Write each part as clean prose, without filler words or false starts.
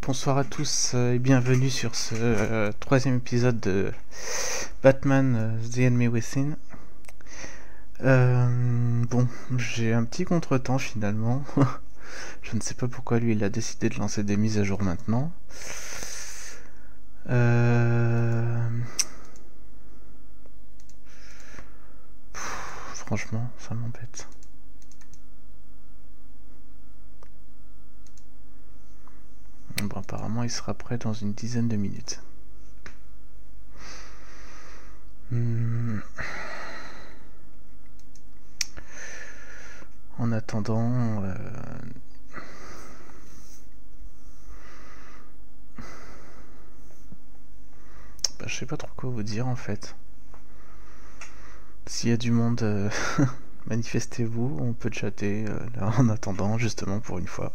Bonsoir à tous et bienvenue sur ce troisième épisode de Batman The Enemy Within. Bon, j'ai un petit contretemps finalement. Je ne sais pas pourquoi lui il a décidé de lancer des mises à jour maintenant. Franchement, ça m'embête. Bon, apparemment il sera prêt dans une dizaine de minutes. En attendant, je sais pas trop quoi vous dire en fait. S'il y a du monde, manifestez-vous, on peut chatter là, en attendant, justement pour une fois.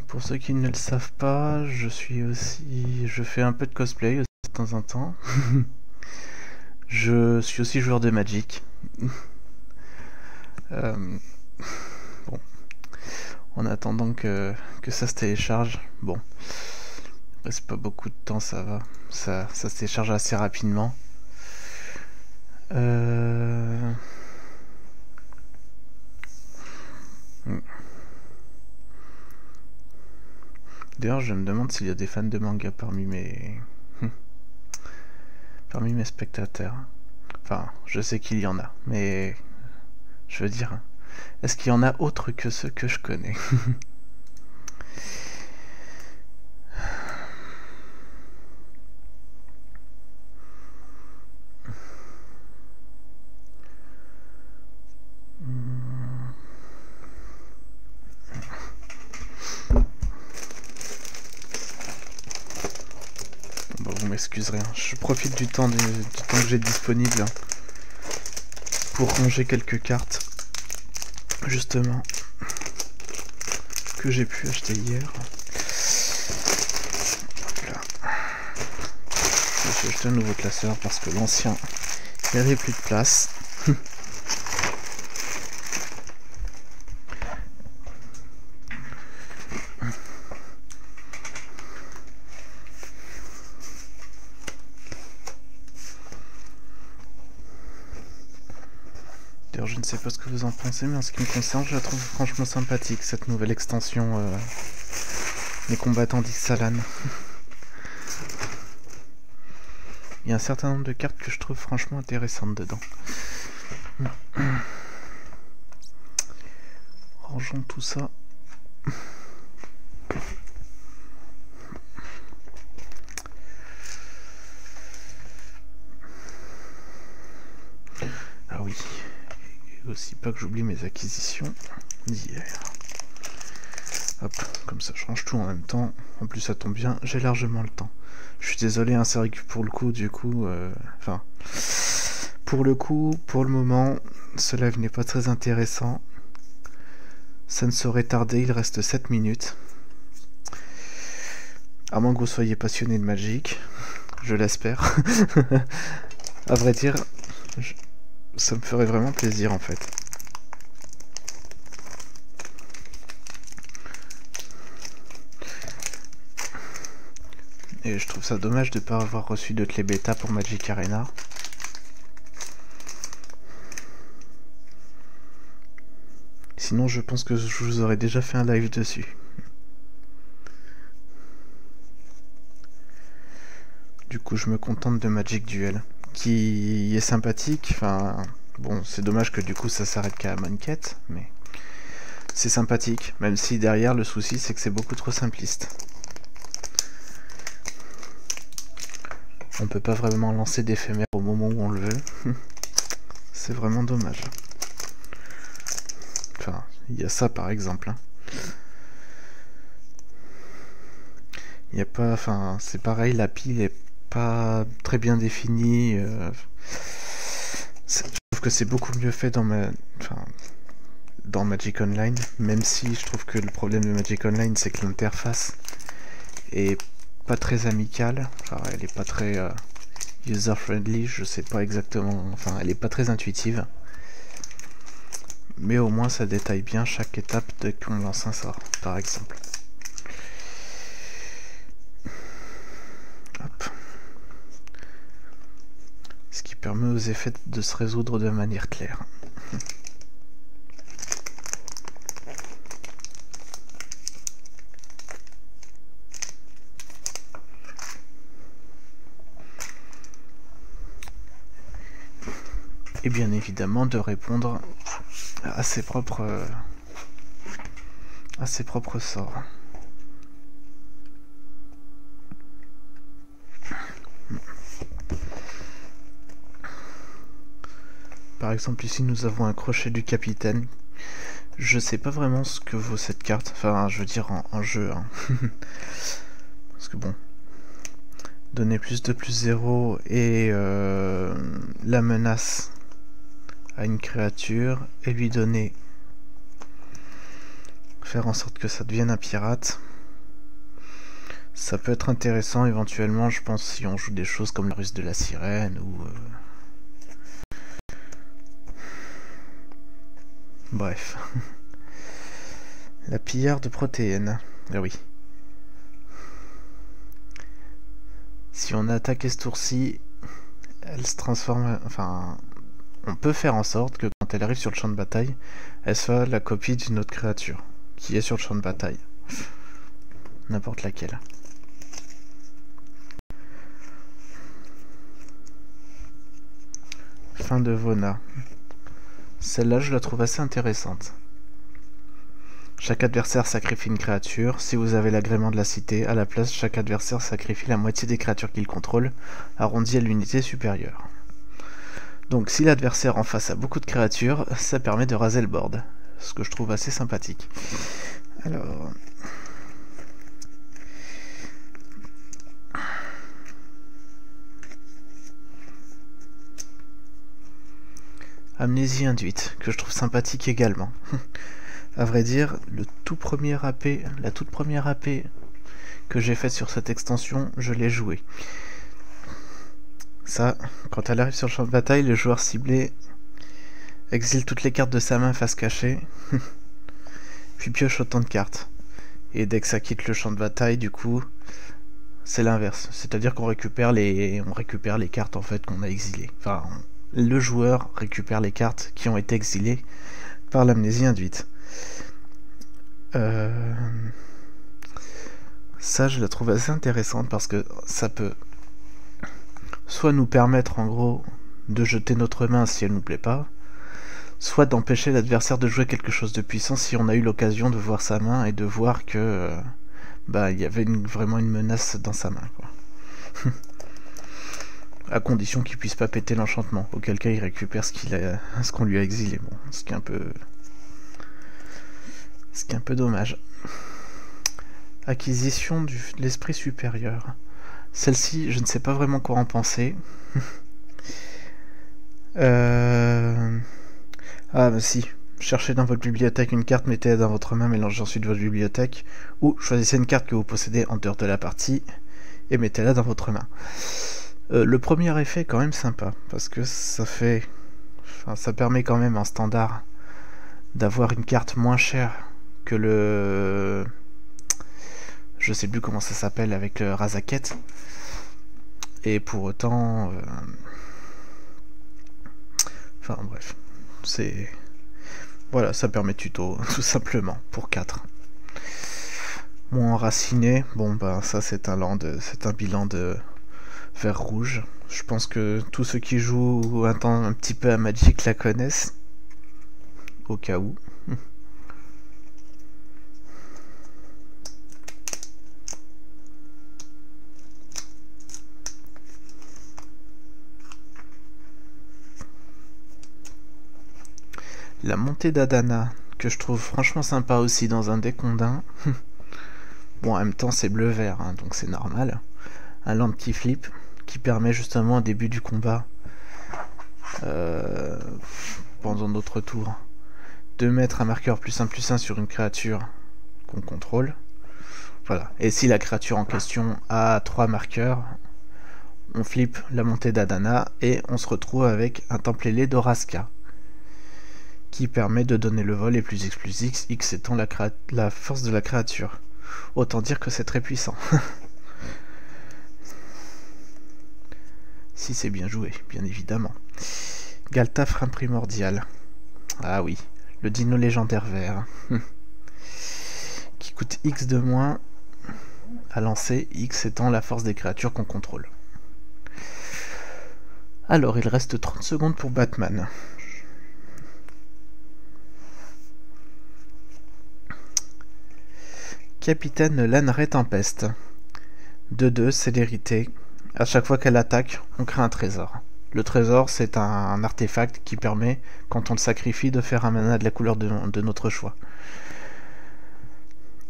Pour ceux qui ne le savent pas, je fais un peu de cosplay aussi de temps en temps. Je suis aussi joueur de Magic. Bon, en attendant que ça se télécharge, bon, c'est pas beaucoup de temps, ça va, ça se télécharge assez rapidement. D'ailleurs, je me demande s'il y a des fans de manga parmi mes spectateurs. Enfin, je sais qu'il y en a, mais je veux dire, est-ce qu'il y en a autres que ceux que je connais? Vous m'excuserez, hein. Je profite du temps que j'ai disponible pour ranger quelques cartes, justement, que j'ai pu acheter hier. Là. Je me suis acheté un nouveau classeur parce que l'ancien, il n'y avait plus de place. D'ailleurs, je ne sais pas ce que vous en pensez, mais en ce qui me concerne, je la trouve franchement sympathique, cette nouvelle extension des combattants d'Ixalan. Il y a un certain nombre de cartes que je trouve franchement intéressantes dedans. Rangeons tout ça. Ah oui. Aussi pas que j'oublie mes acquisitions d'hier. Hop, comme ça je range tout en même temps. En plus ça tombe bien, j'ai largement le temps. Je suis désolé, hein, c'est vrai que pour le coup, pour le moment, ce live n'est pas très intéressant. Ça ne saurait tarder, il reste 7 minutes. À moins que vous soyez passionné de Magic, je l'espère. À vrai dire, ça me ferait vraiment plaisir en fait. Et je trouve ça dommage de ne pas avoir reçu de clé bêta pour Magic Arena. Sinon je pense que je vous aurais déjà fait un live dessus. Du coup je me contente de Magic Duel, qui est sympathique, enfin bon c'est dommage que du coup ça s'arrête qu'à Manquette, mais c'est sympathique, même si derrière le souci c'est que c'est beaucoup trop simpliste. On peut pas vraiment lancer d'éphémère au moment où on le veut. C'est vraiment dommage. Enfin, il y a ça par exemple. Hein. Il y a pas, enfin, c'est pareil, la pile est pas très bien définie. Je trouve que c'est beaucoup mieux fait dans Magic Online, même si je trouve que le problème de Magic Online c'est que l'interface est pas très amicale, enfin, elle est pas très user-friendly, je sais pas exactement, enfin elle est pas très intuitive. Mais au moins ça détaille bien chaque étape dès qu'on lance un sort, par exemple. Hop. Ce qui permet aux effets de se résoudre de manière claire. Et bien évidemment de répondre à ses propres sorts. Par exemple ici nous avons un crochet du capitaine. Je sais pas vraiment ce que vaut cette carte, enfin je veux dire en jeu, hein. Parce que bon, donner +2/+0 et la menace à une créature et lui donner, faire en sorte que ça devienne un pirate, ça peut être intéressant éventuellement, je pense, si on joue des choses comme le russe de la sirène ou bref. La pillard de protéines. Ah oui. Si on attaque ce tour-ci, elle se transforme, enfin, on peut faire en sorte que quand elle arrive sur le champ de bataille, elle soit la copie d'une autre créature qui est sur le champ de bataille. N'importe laquelle. Fin de Vona. Celle-là, je la trouve assez intéressante. Chaque adversaire sacrifie une créature. Si vous avez l'agrément de la cité, à la place, chaque adversaire sacrifie la moitié des créatures qu'il contrôle, arrondi à l'unité supérieure. Donc si l'adversaire en face a beaucoup de créatures, ça permet de raser le board. Ce que je trouve assez sympathique. Alors... Amnésie induite, que je trouve sympathique également. À vrai dire, la toute première AP que j'ai faite sur cette extension, je l'ai jouée. Ça, quand elle arrive sur le champ de bataille, le joueur ciblé exile toutes les cartes de sa main face cachée, puis pioche autant de cartes. Et dès que ça quitte le champ de bataille, du coup, c'est l'inverse. C'est-à-dire qu'on récupère les cartes en fait qu'on a exilées. Enfin, le joueur récupère les cartes qui ont été exilées par l'amnésie induite. Ça, je la trouve assez intéressante parce que ça peut soit nous permettre en gros de jeter notre main si elle nous plaît pas, soit d'empêcher l'adversaire de jouer quelque chose de puissant si on a eu l'occasion de voir sa main et de voir que il y avait vraiment une menace dans sa main, quoi. À condition qu'il puisse pas péter l'enchantement, auquel cas il récupère ce qu'on lui a exilé. Bon, ce qui est un peu dommage. Acquisition de l'esprit supérieur. Celle-ci, je ne sais pas vraiment quoi en penser. Ah bah si. Cherchez dans votre bibliothèque une carte, mettez-la dans votre main, mélangez ensuite votre bibliothèque, ou choisissez une carte que vous possédez en dehors de la partie, et mettez-la dans votre main. Le premier effet est quand même sympa, parce que ça permet quand même en standard d'avoir une carte moins chère que le... Je sais plus comment ça s'appelle avec le Razaket. Et pour autant... Enfin bref, c'est... Voilà, ça permet tuto, tout simplement, pour 4. Moins enraciné, bon bah ça c'est un bilan de vert rouge. Je pense que tous ceux qui jouent un petit peu à Magic la connaissent. Au cas où. La montée d'Adana, que je trouve franchement sympa aussi dans un deck ondin. Bon, en même temps c'est bleu-vert, hein, donc c'est normal. Un land qui flip, qui permet justement au début du combat, pendant notre tour, de mettre un marqueur +1/+1 sur une créature qu'on contrôle. Voilà. Et si la créature en question a 3 marqueurs, on flippe la montée d'Adana et on se retrouve avec un temple ailé d'Oraska qui permet de donner le vol et plus X, X étant la force de la créature. Autant dire que c'est très puissant. Si c'est bien joué, bien évidemment. Galta, frein primordial. Ah oui, le dino légendaire vert. Qui coûte X de moins à lancer, X étant la force des créatures qu'on contrôle. Alors, il reste 30 secondes pour Batman. Capitaine Lanray Tempeste. 2-2, célérité. À chaque fois qu'elle attaque, on crée un trésor. Le trésor, c'est un artefact qui permet, quand on le sacrifie, de faire un mana de la couleur de notre choix.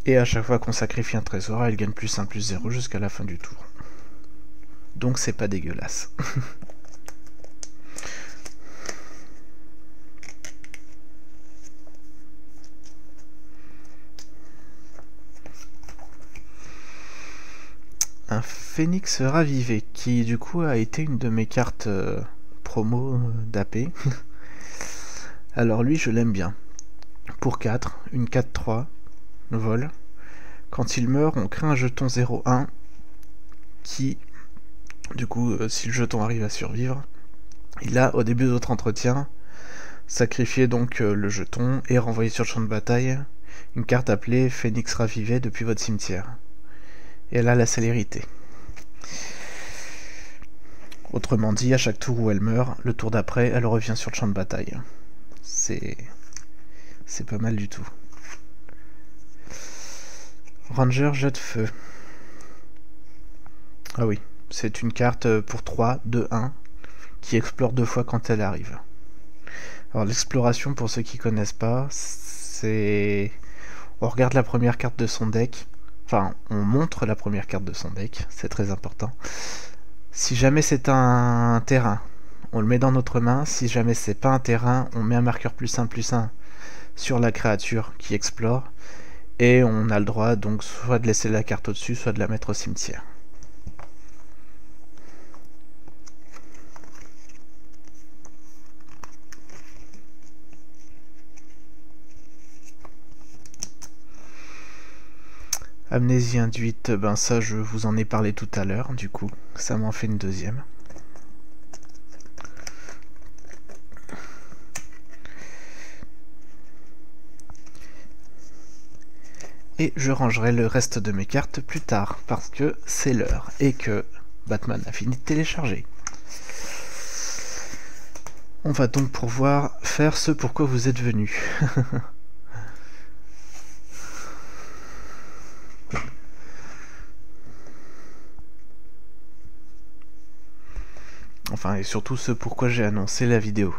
Et à chaque fois qu'on sacrifie un trésor, elle gagne plus 1, plus 0 jusqu'à la fin du tour. Donc c'est pas dégueulasse. Un phénix ravivé, qui du coup a été une de mes cartes promo d'AP. Alors lui, je l'aime bien. Pour 4, une 4-3, vol. Quand il meurt, on crée un jeton 0-1 qui, du coup, si le jeton arrive à survivre, il a, au début de votre entretien, sacrifié donc le jeton et renvoyé sur le champ de bataille une carte appelée Phénix ravivé depuis votre cimetière. Et elle a la célérité. Autrement dit, à chaque tour où elle meurt, le tour d'après, elle revient sur le champ de bataille. C'est pas mal du tout. Ranger jet de feu. Ah oui, c'est une carte pour 3, 2, 1, qui explore 2 fois quand elle arrive. Alors l'exploration, pour ceux qui connaissent pas, c'est... On regarde la première carte de son deck. Enfin, on montre la première carte de son deck, c'est très important. Si jamais c'est un terrain, on le met dans notre main. Si jamais c'est pas un terrain, on met un marqueur +1/+1 sur la créature qui explore. Et on a le droit donc soit de laisser la carte au-dessus, soit de la mettre au cimetière. Amnésie induite, ben ça je vous en ai parlé tout à l'heure, du coup, ça m'en fait une deuxième. Et je rangerai le reste de mes cartes plus tard, parce que c'est l'heure, et que Batman a fini de télécharger. On va donc pouvoir faire ce pourquoi vous êtes venus. Enfin, et surtout ce pourquoi j'ai annoncé la vidéo.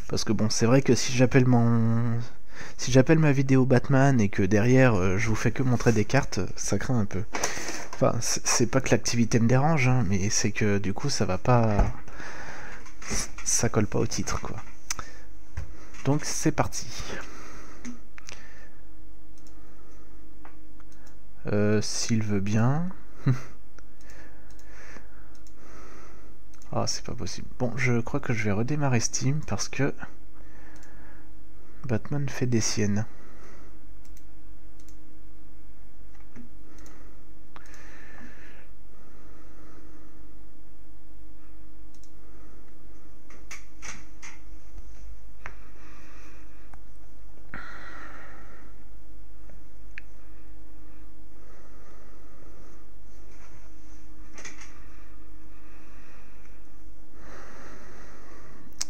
Parce que bon, c'est vrai que si j'appelle ma vidéo Batman et que derrière je vous fais que montrer des cartes, ça craint un peu. Enfin, c'est pas que l'activité me dérange, hein, mais c'est que du coup ça va pas... Ça colle pas au titre, quoi. Donc c'est parti. S'il veut bien... Ah, c'est pas possible. Bon, je crois que je vais redémarrer Steam parce que Batman fait des siennes.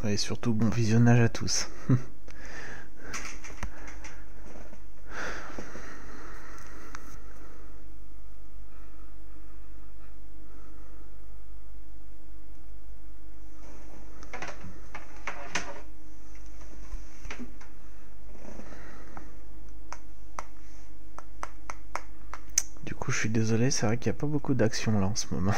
Et surtout bon visionnage à tous. Du coup je suis désolé, c'est vrai qu'il n'y a pas beaucoup d'action là en ce moment.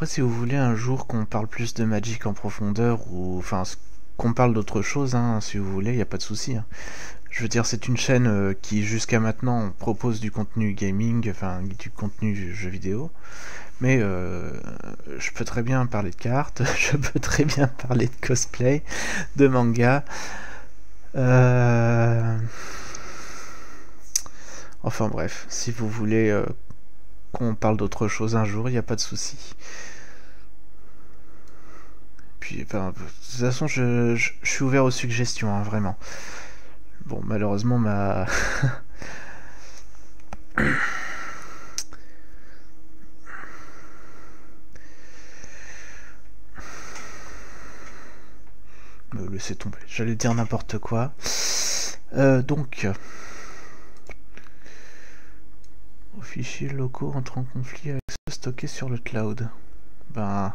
si vous voulez un jour qu'on parle plus de Magic en profondeur, ou enfin qu'on parle d'autre chose, hein, si vous voulez, il n'y a pas de souci. Hein. Je veux dire, c'est une chaîne qui jusqu'à maintenant propose du contenu gaming, enfin du contenu jeu vidéo. Mais je peux très bien parler de cartes, je peux très bien parler de cosplay, de manga. Enfin bref, si vous voulez qu'on parle d'autre chose un jour, il n'y a pas de souci. Puis, enfin, de toute façon, je suis ouvert aux suggestions, hein, vraiment. Bon, malheureusement, me laissez tomber. J'allais dire n'importe quoi. Donc, aux fichiers locaux entrent en conflit avec ceux stockés sur le cloud. Ben...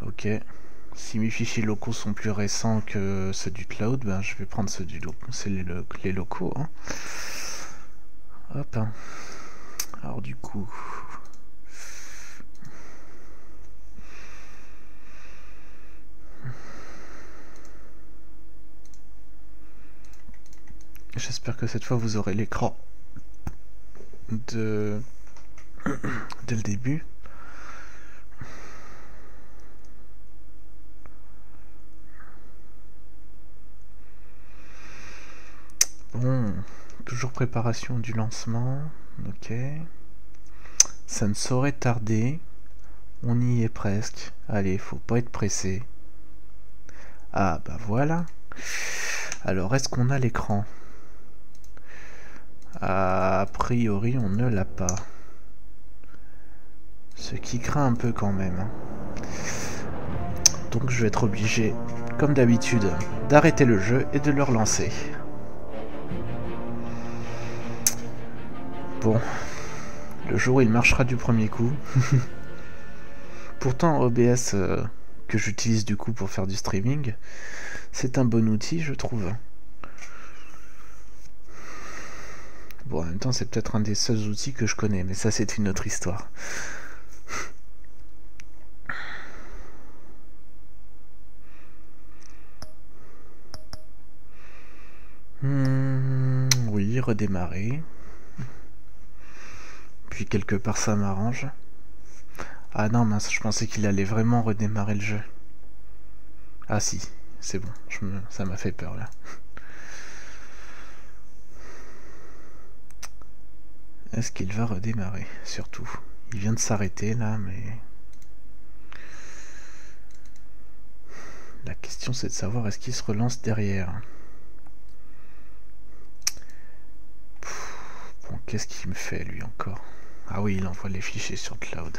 Ok. Si mes fichiers locaux sont plus récents que ceux du cloud, ben je vais prendre ceux du c'est les locaux. Hein. Hop. Hein. Alors du coup... J'espère que cette fois vous aurez l'écran dès le début. Bon, toujours préparation du lancement. Ok. Ça ne saurait tarder. On y est presque. Allez, faut pas être pressé. Ah bah voilà. Alors, est-ce qu'on a l'écran ? A priori, on ne l'a pas. Ce qui craint un peu quand même. Donc je vais être obligé, comme d'habitude, d'arrêter le jeu et de le relancer. Bon, le jour où il marchera du premier coup. Pourtant, OBS, que j'utilise du coup pour faire du streaming, c'est un bon outil, je trouve. Bon, en même temps, c'est peut-être un des seuls outils que je connais, mais ça, c'est une autre histoire. Oui, redémarrer. Puis quelque part, ça m'arrange. Ah non, mince, je pensais qu'il allait vraiment redémarrer le jeu. Ah si, c'est bon, ça m'a fait peur là. Est-ce qu'il va redémarrer, surtout? Il vient de s'arrêter là, mais... La question c'est de savoir est-ce qu'il se relance derrière. Bon, qu'est-ce qu'il me fait lui encore? Ah oui, il envoie les fichiers sur le cloud.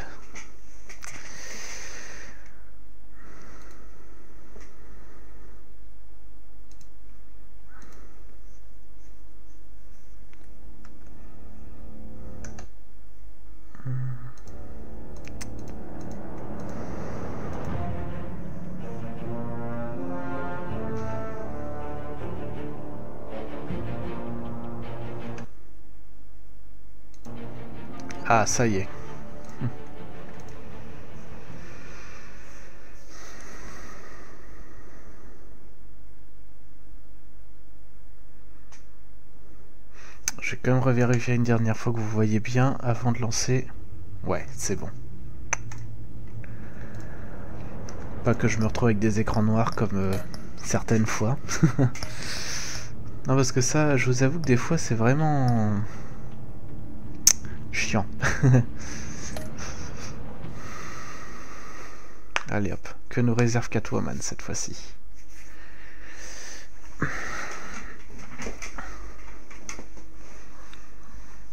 Ah, ça y est. Je vais quand même revérifier une dernière fois que vous voyez bien avant de lancer. Ouais, c'est bon. Pas que je me retrouve avec des écrans noirs comme certaines fois. Non, parce que ça, je vous avoue que des fois, c'est vraiment... chiant. Allez hop, que nous réserve Catwoman cette fois-ci.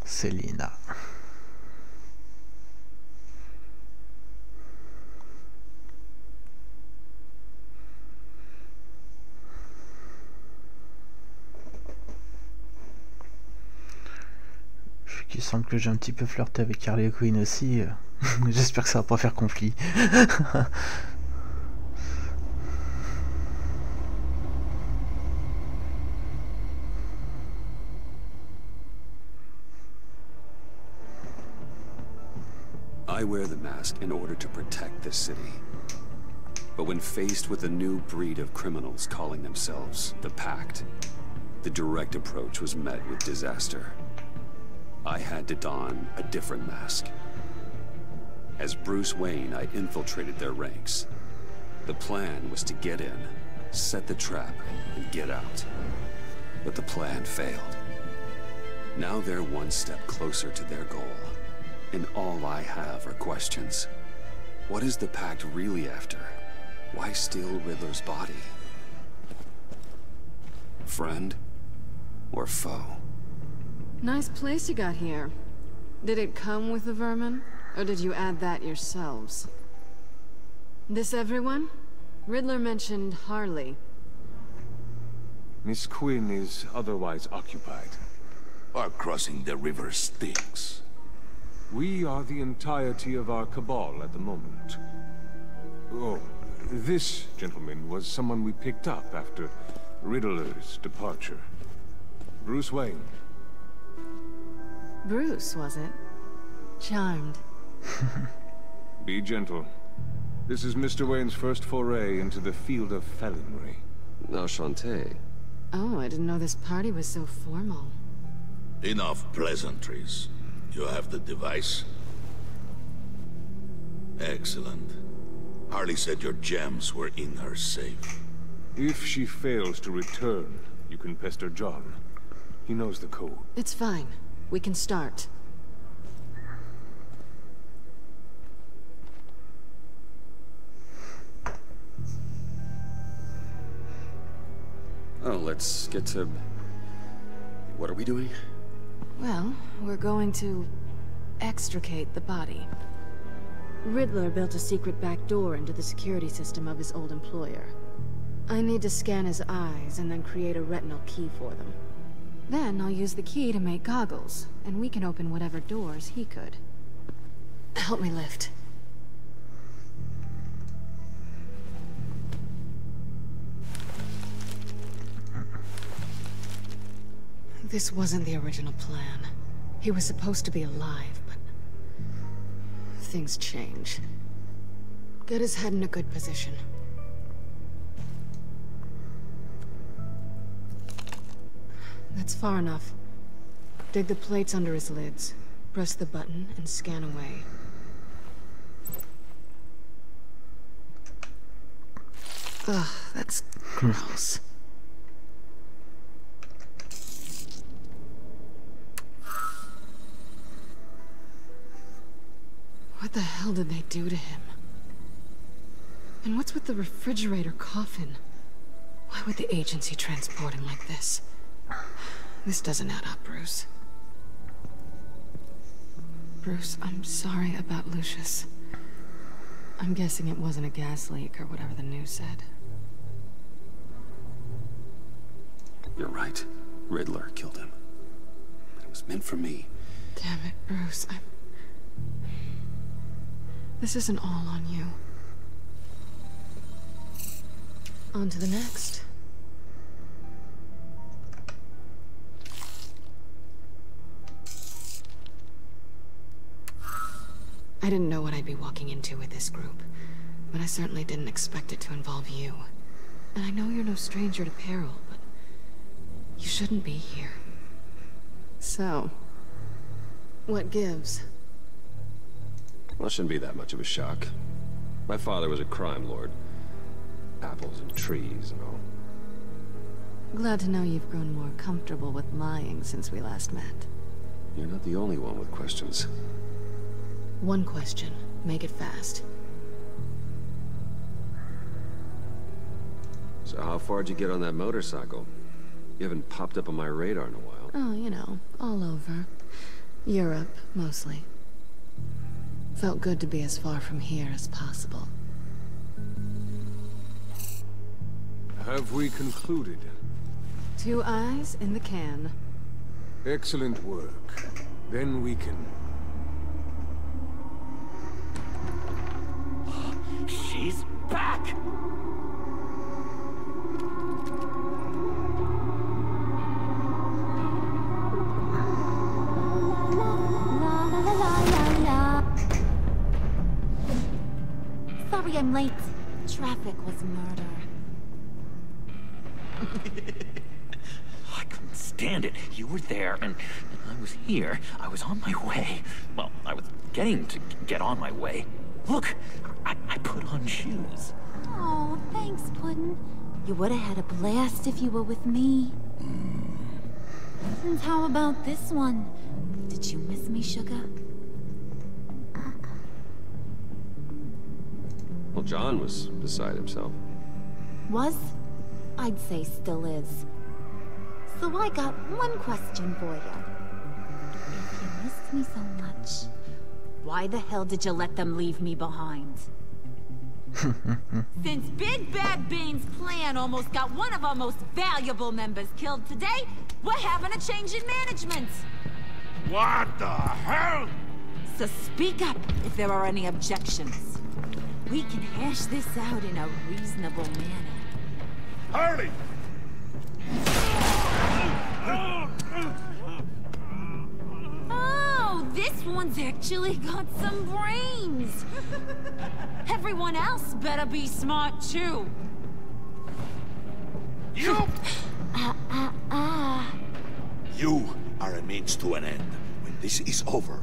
Selina. Il semble que j'ai un petit peu flirté avec Harley Quinn aussi. J'espère que ça va pas faire conflit. I wear the mask in order to protect this city. But when faced with a new breed of criminals calling themselves the Pact, the direct approach was met with disaster. I had to don a different mask. As Bruce Wayne, I infiltrated their ranks. The plan was to get in, set the trap, and get out. But the plan failed. Now they're one step closer to their goal. And all I have are questions. What is the Pact really after? Why steal Riddler's body? Friend or foe? Nice place you got here. Did it come with the vermin? Or did you add that yourselves? This everyone? Riddler mentioned Harley. Miss Quinn is otherwise occupied. Our crossing the river Styx. We are the entirety of our cabal at the moment. Oh, this gentleman was someone we picked up after Riddler's departure. Bruce Wayne. Bruce, was it? Charmed. Be gentle. This is Mr. Wayne's first foray into the field of felonry. Enchanté. Oh, I didn't know this party was so formal. Enough pleasantries. You have the device? Excellent. Harley said your gems were in her safe. If she fails to return, you can pester John. He knows the code. It's fine. We can start. Oh, let's get to... What are we doing? Well, we're going to extricate the body. Riddler built a secret back door into the security system of his old employer. I need to scan his eyes and then create a retinal key for them. Then I'll use the key to make goggles, and we can open whatever doors he could. Help me lift. This wasn't the original plan. He was supposed to be alive, but... things change. Get his head in a good position. That's far enough. Dig the plates under his lids. Press the button and scan away. Ugh, that's gross. What the hell did they do to him? And what's with the refrigerator coffin? Why would the agency transport him like this? This doesn't add up, Bruce. Bruce, I'm sorry about Lucius. I'm guessing it wasn't a gas leak or whatever the news said. You're right. Riddler killed him. It was meant for me. Damn it, Bruce. This isn't all on you. On to the next. I didn't know what I'd be walking into with this group, but I certainly didn't expect it to involve you. And I know you're no stranger to peril, but you shouldn't be here. So, what gives? Well, it shouldn't be that much of a shock. My father was a crime lord. Apples and trees and all. Glad to know you've grown more comfortable with lying since we last met. You're not the only one with questions. One question. Make it fast. So how far'd you get on that motorcycle? You haven't popped up on my radar in a while. Oh, you know, all over. Europe, mostly. Felt good to be as far from here as possible. Have we concluded? 2 eyes in the can. Excellent work. Then we can... She's back! Sorry I'm late. Traffic was murder. I couldn't stand it. You were there, and I was here. I was on my way. Well, I was getting to get on my way. Look, I put on shoes. Oh, thanks, Puddin'. You would have had a blast if you were with me. And how about this one? Did you miss me, sugar? Well, John was beside himself. Was? I'd say still is. So I got one question for you. If you missed me so much, why the hell did you let them leave me behind? Since Big Bad Bane's plan almost got one of our most valuable members killed today, we're having a change in management. What the hell? So speak up if there are any objections. We can hash this out in a reasonable manner. Harley! Oh, this one's actually got some brains. Everyone else better be smart too. You! You are a means to an end. When this is over.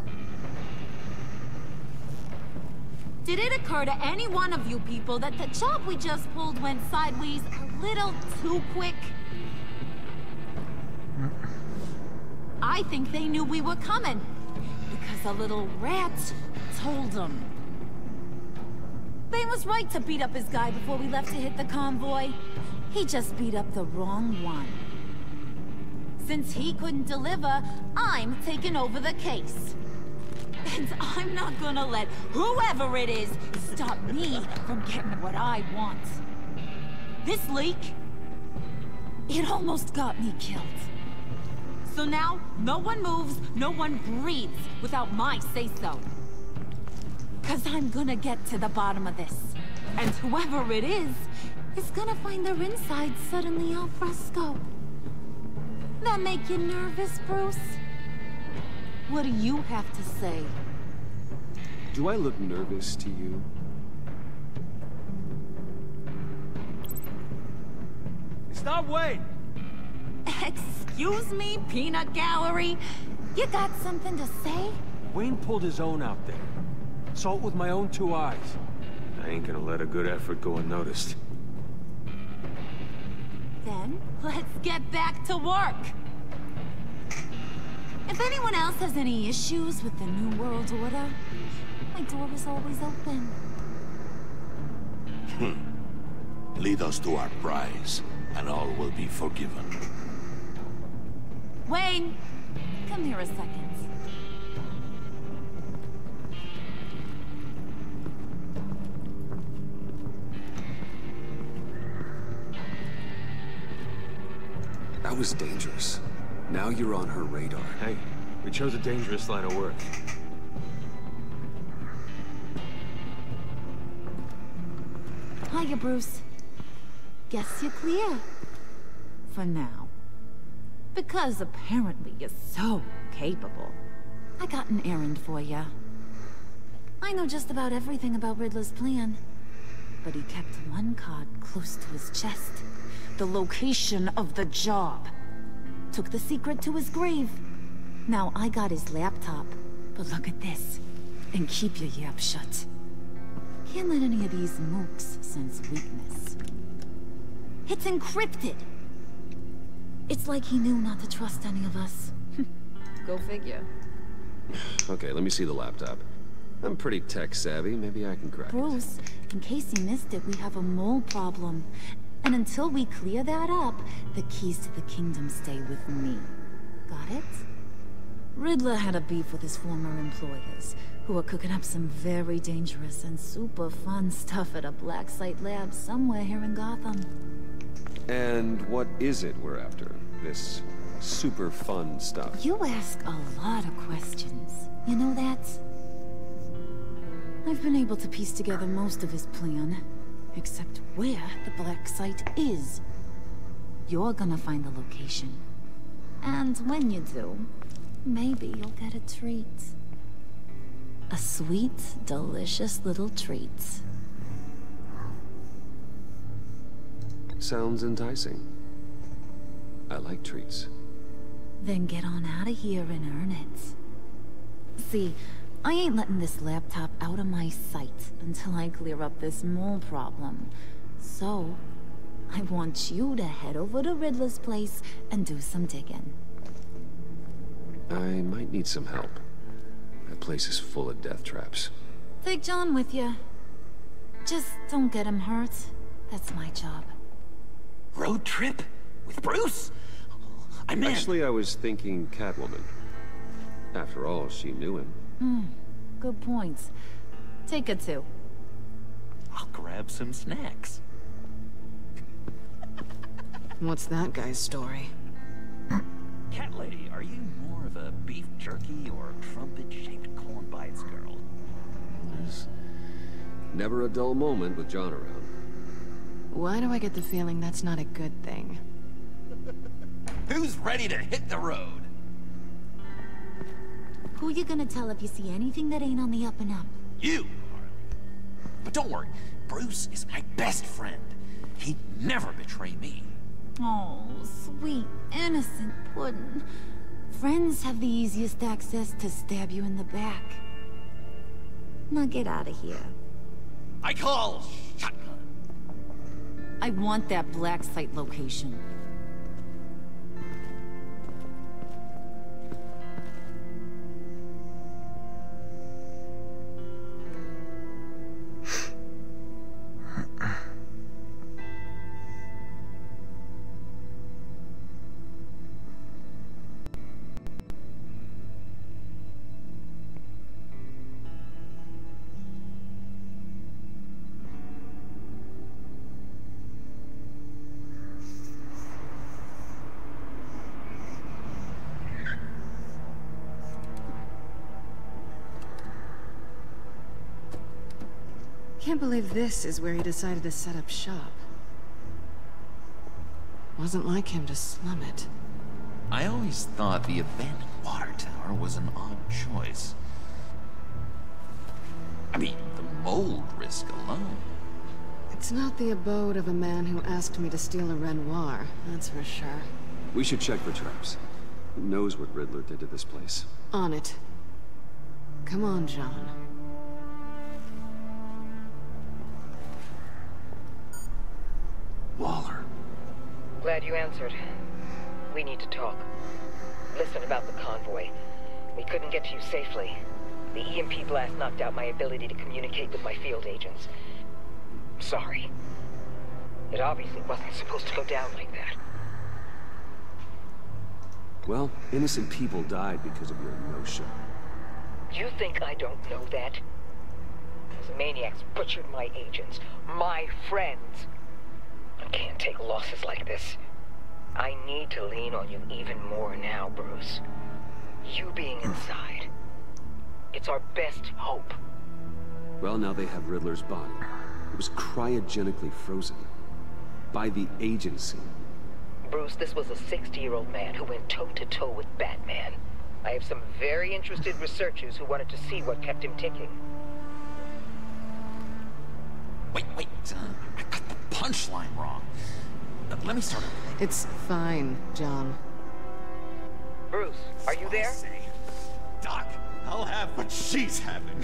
Did it occur to any one of you people that the job we just pulled went sideways a little too quick? I think they knew we were coming, because a little rat told them. Bane was right to beat up his guy before we left to hit the convoy. He just beat up the wrong one. Since he couldn't deliver, I'm taking over the case. And I'm not gonna let whoever it is stop me from getting what I want. This leak, it almost got me killed. So now, no one moves, no one breathes without my say-so. 'Cause I'm gonna get to the bottom of this. And whoever it is gonna find their insides suddenly al fresco. That make you nervous, Bruce? What do you have to say? Do I look nervous to you? Stop, wait! Excuse me, peanut gallery? You got something to say? Wayne pulled his own out there. Saw it with my own 2 eyes. I ain't gonna let a good effort go unnoticed. Then, let's get back to work. If anyone else has any issues with the New World Order, my door is always open. Lead us to our prize, and all will be forgiven. Wayne, come here a second. That was dangerous. Now you're on her radar. Hey, we chose a dangerous line of work. Hiya, Bruce. Guess you're clear. For now. Because apparently you're so capable. I got an errand for you. I know just about everything about Riddler's plan. But he kept one card close to his chest. The location of the job. Took the secret to his grave. Now I got his laptop. But look at this. And keep your yap shut. Can't let any of these mooks sense weakness. It's encrypted. It's like he knew not to trust any of us. Go figure. Okay, let me see the laptop. I'm pretty tech savvy. Maybe I can crack it. Bruce, in case you missed it, we have a mole problem. And until we clear that up, the keys to the kingdom stay with me. Got it? Riddler had a beef with his former employers, who were cooking up some very dangerous and super fun stuff at a black site lab somewhere here in Gotham. And what is it we're after? This super fun stuff? You ask a lot of questions. You know that? I've been able to piece together most of his plan, except where the black site is. You're gonna find the location. And when you do, maybe you'll get a treat. A sweet, delicious little treat. Sounds enticing. I like treats. Then get on out of here and earn it. See, I ain't letting this laptop out of my sight until I clear up this mole problem. So, I want you to head over to Riddler's place and do some digging. I might need some help. That place is full of death traps. Take John with you. Just don't get him hurt. That's my job. Road trip? With Bruce? I meant... Actually, I was thinking Catwoman. After all, she knew him. Good points. Take her too. I'll grab some snacks. What's that guy's story? Cat lady, are you more of a beef jerky or trumpet-shaped corn bites girl? There's never a dull moment with John around. Why do I get the feeling that's not a good thing? Who's ready to hit the road? Who you gonna tell if you see anything that ain't on the up and up? You, Harley. But don't worry, Bruce is my best friend. He'd never betray me. Oh, sweet, innocent Puddin'. Friends have the easiest access to stab you in the back. Now get out of here. I call shotgun. I want that black site location. Can't believe this is where he decided to set up shop. Wasn't like him to slum it. I always thought the abandoned water tower was an odd choice. I mean, the mold risk alone. It's not the abode of a man who asked me to steal a Renoir, that's for sure. We should check for traps. Who knows what Riddler did to this place? On it. Come on, John. Waller. Glad you answered. We need to talk. Listen about the convoy. We couldn't get to you safely. The EMP blast knocked out my ability to communicate with my field agents. Sorry. It obviously wasn't supposed to go down like that. Well, innocent people died because of your no-show. You think I don't know that? Those maniacs butchered my agents, my friends. I can't take losses like this. I need to lean on you even more now, Bruce. You being inside. It's our best hope. Well, now they have Riddler's body. It was cryogenically frozen. By the agency. Bruce, this was a 60-year-old man who went toe-to-toe with Batman. I have some very interested researchers who wanted to see what kept him ticking. Wait, I got the punchline wrong. Let me start over. It's fine, John. Bruce, are you there? Doc, I'll have what she's having.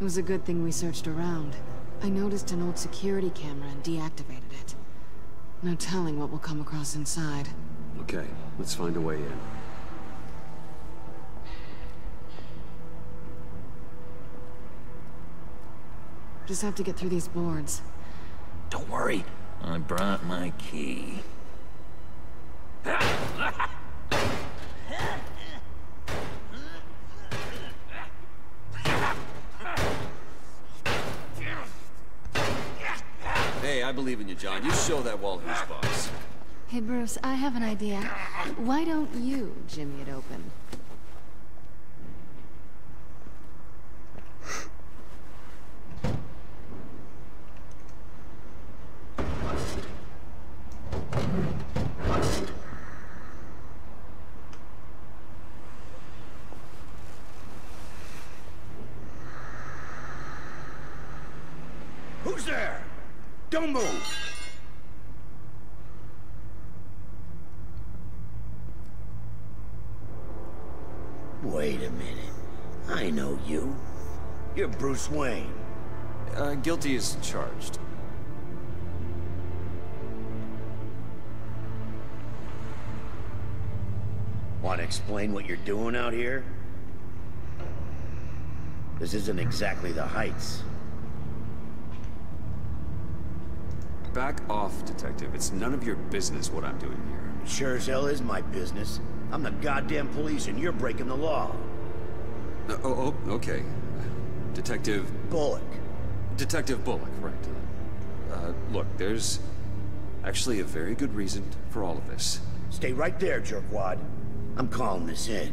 It was a good thing we searched around. I noticed an old security camera and deactivated it. No telling what we'll come across inside. Okay, let's find a way in. Just have to get through these boards. Don't worry, I brought my key. Hey, I believe in you, John. You show that wall who's boss. Hey, Bruce, I have an idea. Why don't you jimmy it open? Who's there? Don't move! Wait a minute. I know you. You're Bruce Wayne. Guilty as charged. Want to explain what you're doing out here? This isn't exactly the Heights. Back off, Detective. It's none of your business what I'm doing here. Sure as hell is my business. I'm the goddamn police and you're breaking the law. Okay. Detective... Bullock. Detective Bullock, right. Look, there's actually a very good reason for all of this. Stay right there, jerkwad. I'm calling this in.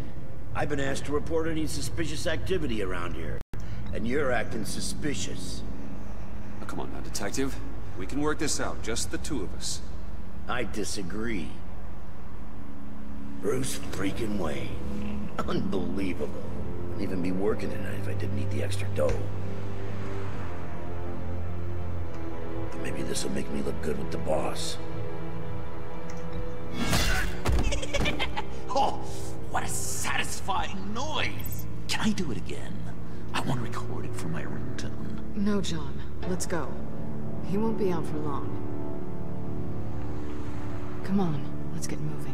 I've been asked to report any suspicious activity around here, and you're acting suspicious. Oh, come on now, Detective. We can work this out, just the two of us. I disagree. Bruce freaking Wayne. Unbelievable. I'd even be working tonight if I didn't need the extra dough. But maybe this'll make me look good with the boss. Oh, what a satisfying noise! Can I do it again? I want to record it for my ringtone. No, John. Let's go. He won't be out for long. Come on, let's get moving.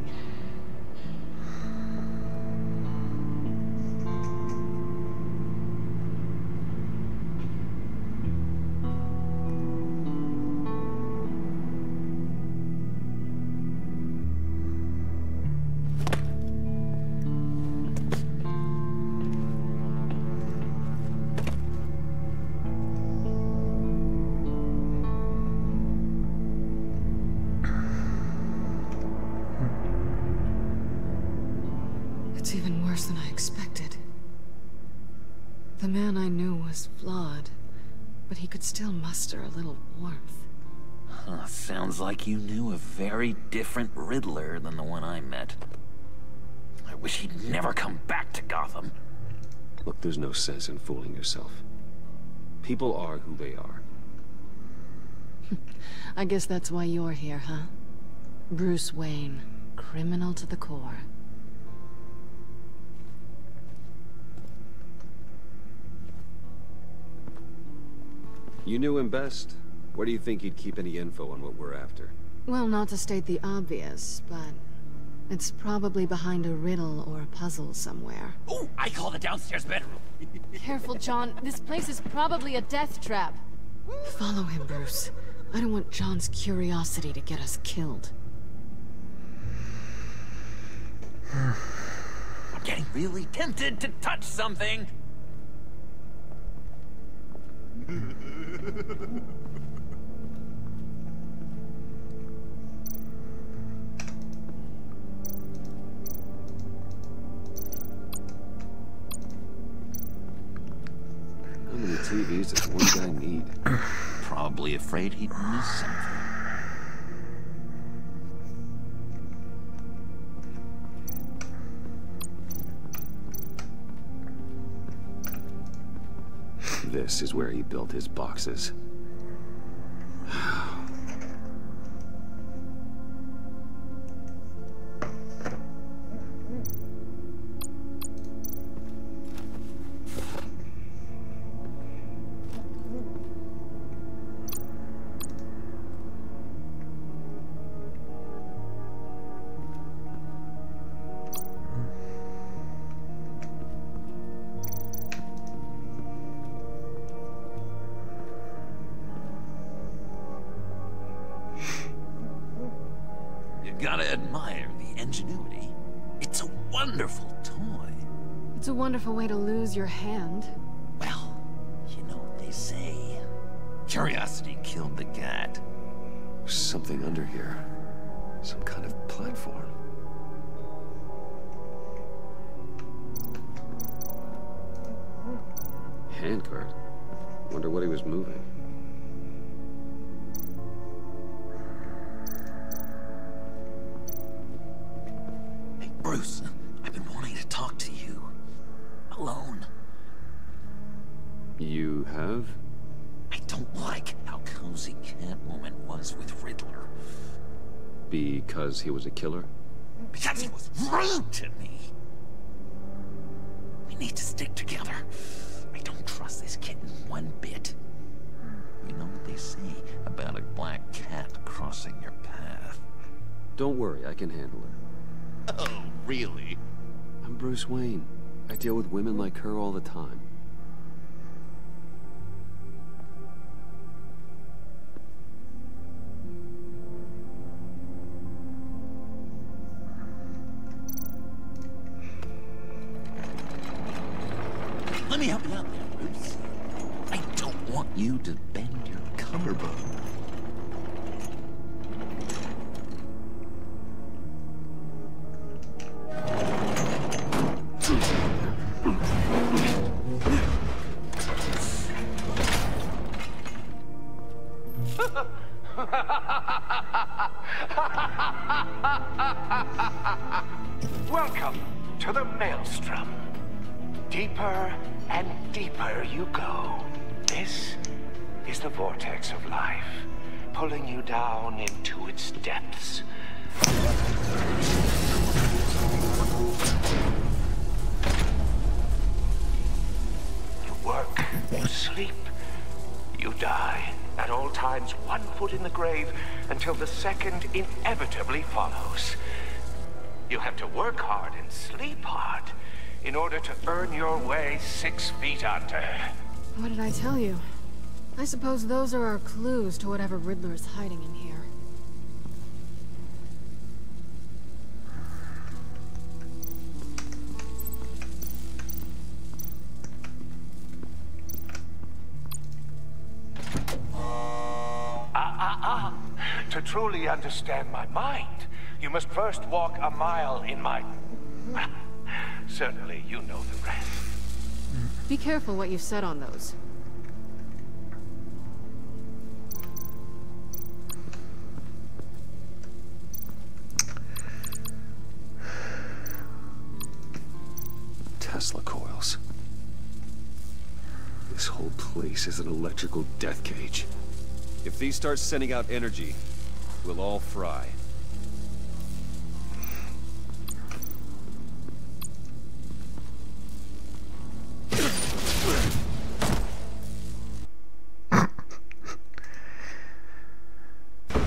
It's even worse than I expected. The man I knew was flawed, but he could still muster a little warmth. Sounds like you knew a very different Riddler than the one I met. I wish he'd never come back to Gotham. Look, there's no sense in fooling yourself. People are who they are. I guess that's why you're here, huh? Bruce Wayne, criminal to the core. You knew him best. Where do you think he'd keep any info on what we're after? Well, not to state the obvious, but it's probably behind a riddle or a puzzle somewhere. Oh, I call the downstairs bedroom. Careful, John. This place is probably a death trap. Follow him, Bruce. I don't want John's curiosity to get us killed. I'm getting really tempted to touch something. How many TVs does one guy need? Probably afraid he'd miss something. This is where he built his boxes. Gotta admire the ingenuity. It's a wonderful toy. It's a wonderful way to lose your hand. Well, you know what they say. Curiosity killed the cat. There's something under here. Some kind of platform. Handcart. Wonder what he was moving. Bruce, I've been wanting to talk to you. Alone. You have? I don't like how cozy lousy Catwoman was with Riddler. Because he was a killer? Because he was rude to me. We need to stick together. I don't trust this kitten one bit. You know what they say about a black cat crossing your path? Don't worry, I can handle her. Oh, really? I'm Bruce Wayne. I deal with women like her all the time. Let me help you out there, Bruce. I don't want you to bend your collarbone. Welcome to the Maelstrom. Deeper and deeper you go. This is the vortex of life, pulling you down into its depths. You work, you sleep, you die. At all times, 1 foot in the grave until the second inevitably follows. You have to work hard and sleep hard in order to earn your way 6 feet under. What did I tell you? I suppose those are our clues to whatever Riddler's hiding in here. To truly understand my mind, you must first walk a mile in my... Certainly, you know the rest. Be careful what you said on those. Tesla coils. This whole place is an electrical death cage. If these start sending out energy, we'll all fry.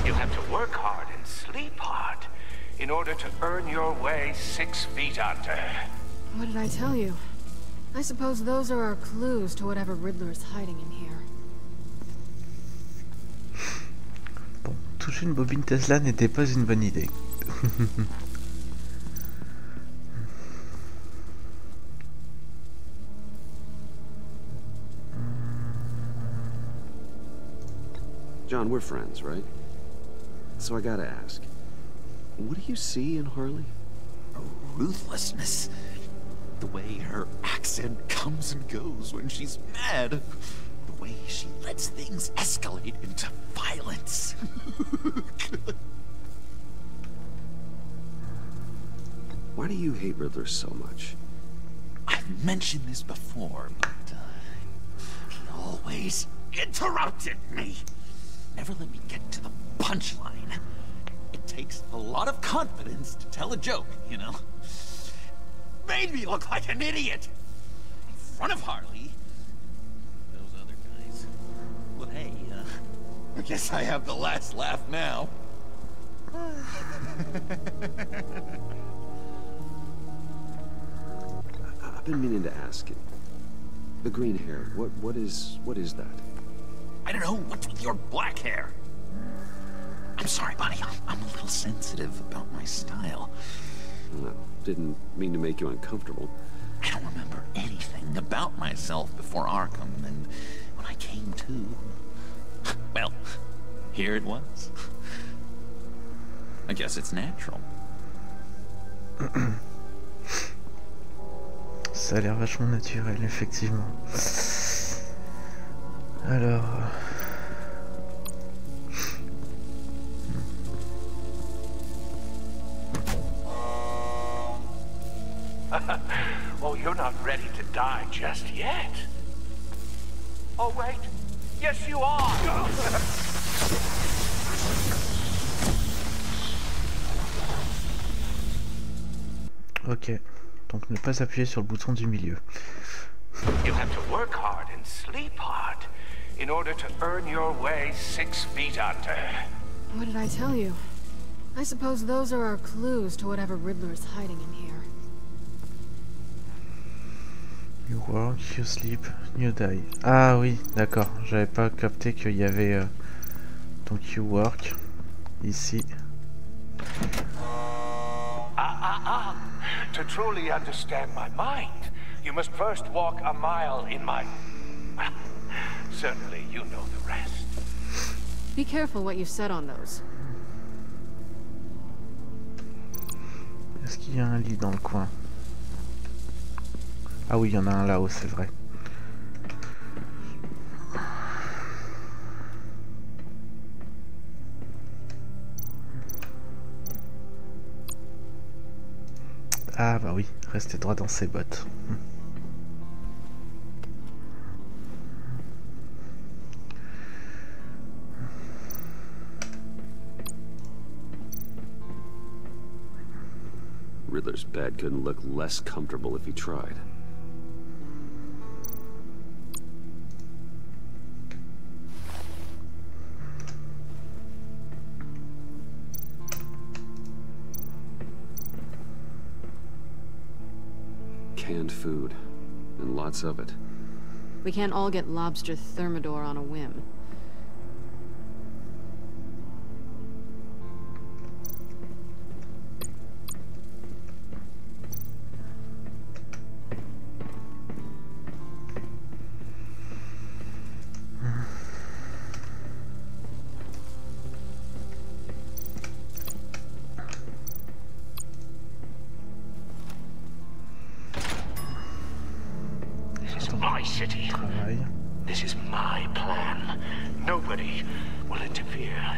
You have to work hard and sleep hard in order to earn your way 6 feet under. What did I tell you? I suppose those are our clues to whatever Riddler's hiding in here. Bon, toucher une bobine Tesla n'était pas une bonne idée. John, we're friends, right? So I gotta ask, what do you see in Harley? Ruthlessness. The way her accent comes and goes when she's mad. The way she lets things escalate into violence. Why do you hate Riddler so much? I've mentioned this before, but he always interrupted me. Never let me get to the punchline. It takes a lot of confidence to tell a joke, you know? Made me look like an idiot! In front of Harley. Those other guys. Well, hey, I guess I have the last laugh now. I've been meaning to ask you. The green hair, what is that? I don't know, what's with your black hair? I'm sorry, buddy, I'm a little sensitive about my style. Well, I didn't mean to make you uncomfortable. I don't remember anything about myself before Arkham, and when I came to... Well, here it was. I guess it's natural. Ça a l'air vachement naturel, effectivement. Alors... Oh, you're not ready to die just yet. Oh, wait. Yes, you are. Ok, donc ne pas appuyer sur le bouton du milieu. You have to work hard and sleep hard in order to earn your way 6 feet under. What did I tell you? I suppose those are our clues to whatever Riddler is hiding in here. You work, you sleep, you die. Ah oui, d'accord, j'avais pas capté qu'il y avait donc you work ici. To truly understand my mind, you must first walk a mile in my... Well, certainly you know the rest. Be careful what you said on those. Est-ce qu'il y a un lit dans le coin? Ah oui, il y en a un là-haut, c'est vrai. Ah bah oui, restez droit dans ses bottes. Riddler's bed couldn't look less comfortable if he tried. Canned food, and lots of it. We can't all get lobster thermidor on a whim. My city. Travail. This is my plan. Nobody will interfere.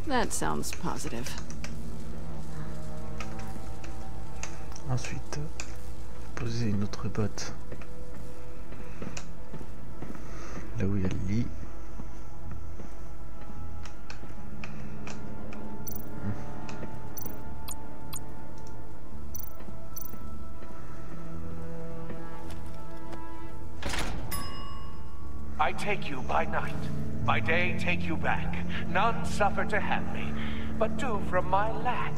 That sounds positive. Ensuite, poser une autre botte là où il y a le lit. I take you by night, by day take you back. None suffer to have me, but do from my lack.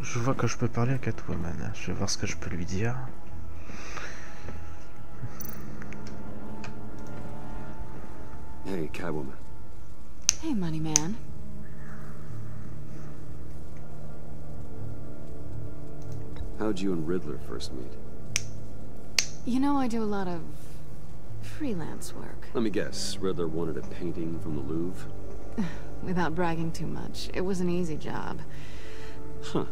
Je vois que je peux parler à Catwoman. Je vais voir ce que je peux lui dire. Hey, Catwoman. Hey, money man. How'd you and Riddler first meet? You know, I do a lot of freelance work. Let me guess, Riddler wanted a painting from the Louvre? Without bragging too much, it was an easy job. Huh.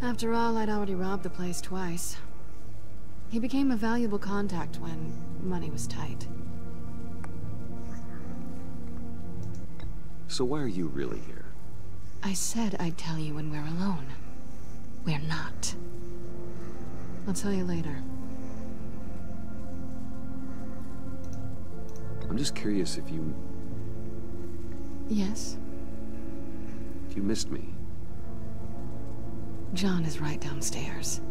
After all, I'd already robbed the place twice. He became a valuable contact when money was tight. So why are you really here? I said I'd tell you when we're alone. We're not. I'll tell you later. I'm just curious if you... Yes? If you missed me. John is right downstairs.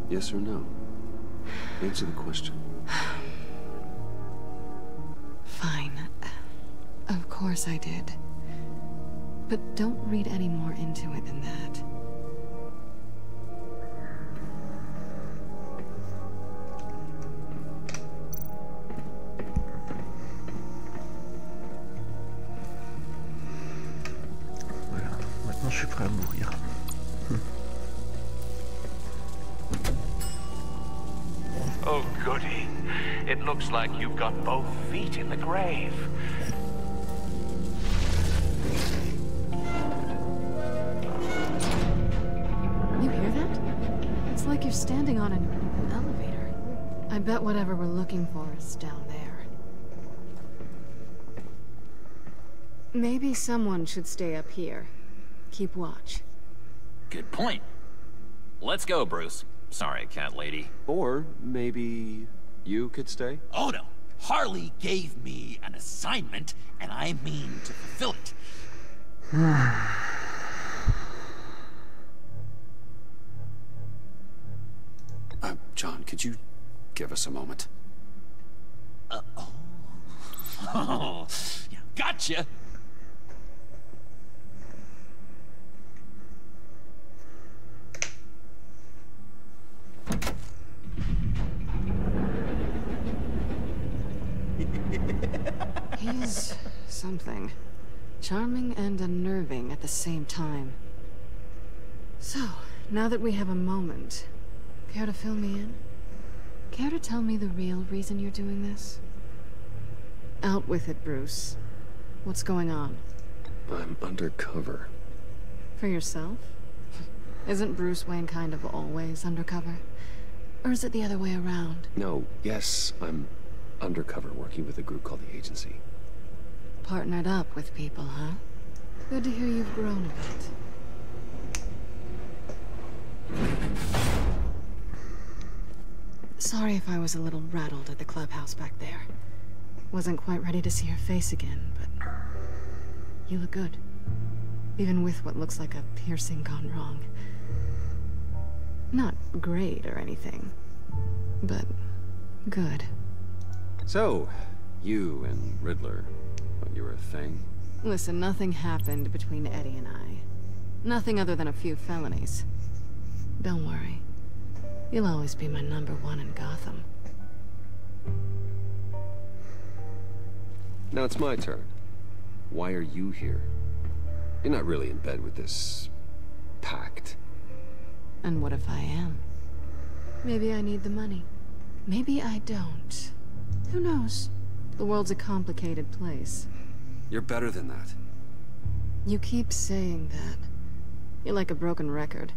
Yes or no? Answer the question. Fine. Of course I did. But don't read any more into it than that. Voilà, maintenant je suis prêt à mourir. Oh, goody. It looks like you've got both feet in the grave. You hear that? It's like you're standing on an elevator. I bet whatever we're looking for is down there. Maybe someone should stay up here. Keep watch. Good point. Let's go, Bruce. Sorry, cat lady. Or maybe you could stay? Oh no. Harley gave me an assignment, and I mean to fulfill it. John, could you give us a moment? Oh, yeah, gotcha. He's something. Charming and unnerving at the same time. So, now that we have a moment, care to fill me in? Care to tell me the real reason you're doing this? Out with it, Bruce. What's going on? I'm undercover. For yourself? Isn't Bruce Wayne kind of always undercover? Or is it the other way around? No, yes, I'm undercover working with a group called the Agency. Partnered up with people, huh? Good to hear you've grown a bit. Sorry if I was a little rattled at the clubhouse back there. Wasn't quite ready to see your face again, but you look good. Even with what looks like a piercing gone wrong. Not great or anything, but good. So, you and Riddler, thought you were a thing? Listen, nothing happened between Eddie and I. Nothing other than a few felonies. Don't worry. You'll always be my #1 in Gotham. Now it's my turn. Why are you here? You're not really in bed with this pact. And what if I am? Maybe I need the money. Maybe I don't. Who knows? The world's a complicated place. You're better than that. You keep saying that. You're like a broken record.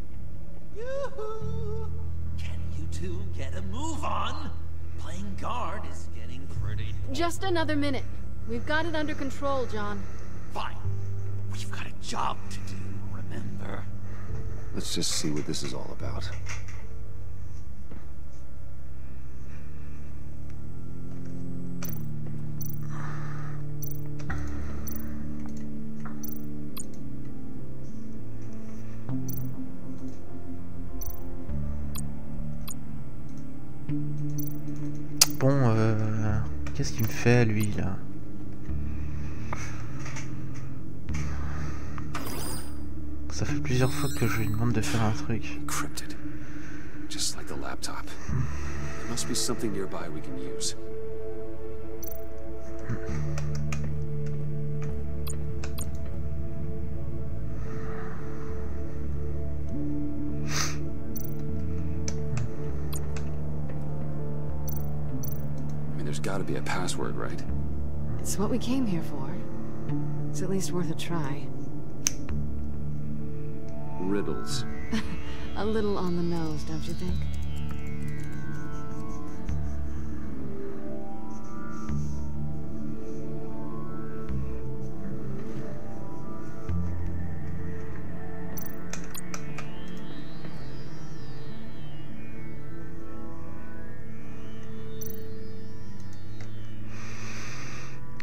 Yoo-hoo! Can you two get a move on? Playing guard is getting pretty... Just another minute. We've got it under control, John. Fine. We've got a job to do, remember? Let's just see what this is all about. Bon, qu'est-ce qu'il me fait, lui, là? Ça fait plusieurs fois que je lui demande de faire un truc. Encrypted. Just like the laptop. There must be something nearby we can use. I mean, there's gotta be a password, right? It's what we came here for. It's at least worth a try. Riddles. A little on the nose, don't you think?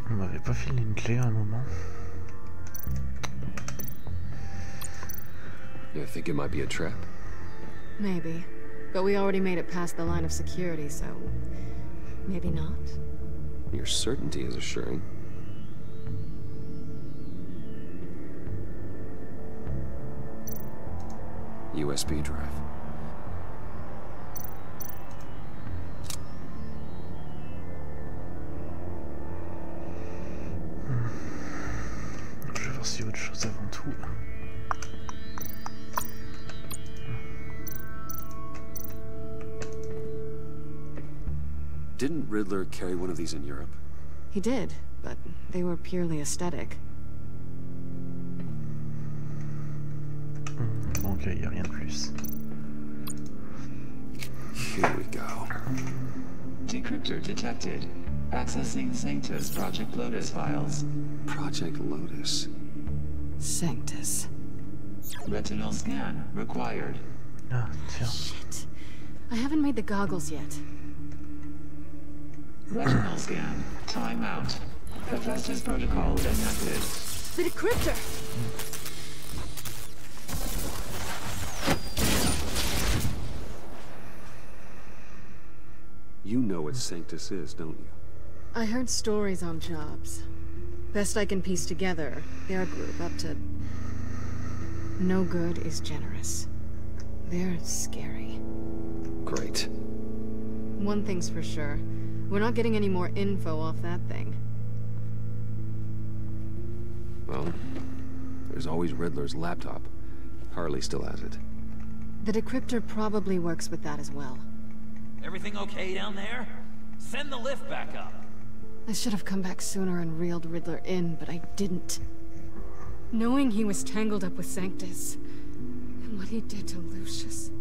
On m'avait pas filé une clé à un moment. You think it might be a trap? Maybe. But we already made it past the line of security, so... maybe not? Your certainty is assuring. USB drive. Je vais voir s'il y a autre chose avant tout. Didn't Riddler carry one of these in Europe? He did, but they were purely aesthetic. Ok, y a rien de plus. Here we go. Decryptor detected. Accessing Sanctus Project Lotus files. Project Lotus. Sanctus. Retinal scan required. Ah, tiens. Shit. I haven't made the goggles yet. Retinal scan. Timeout. Hephaestus protocol enacted. The decryptor! You know what Sanctus is, don't you? I heard stories on jobs. Best I can piece together, their group up to... No good is generous. They're scary. Great. One thing's for sure. We're not getting any more info off that thing. Well, there's always Riddler's laptop. Harley still has it. The decryptor probably works with that as well. Everything okay down there? Send the lift back up. I should have come back sooner and reeled Riddler in, but I didn't. Knowing he was tangled up with Sanctus, and what he did to Lucius.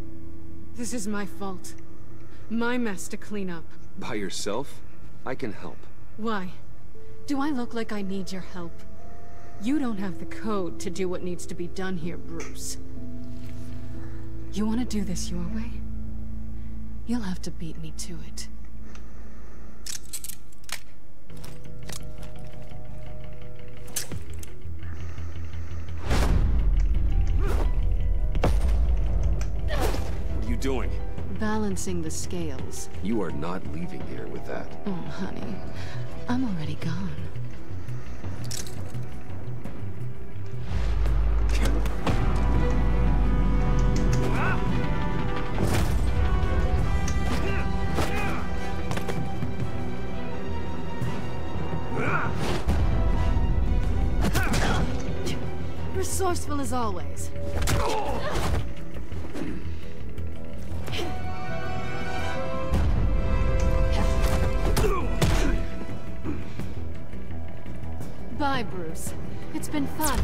This is my fault. My mess to clean up. By yourself? I can help. Why? Do I look like I need your help? You don't have the code to do what needs to be done here, Bruce. You want to do this your way? You'll have to beat me to it. What are you doing? Balancing the scales. You are not leaving here with that. Oh, honey. I'm already gone. Resourceful as always. Bye, Bruce. It's been fun.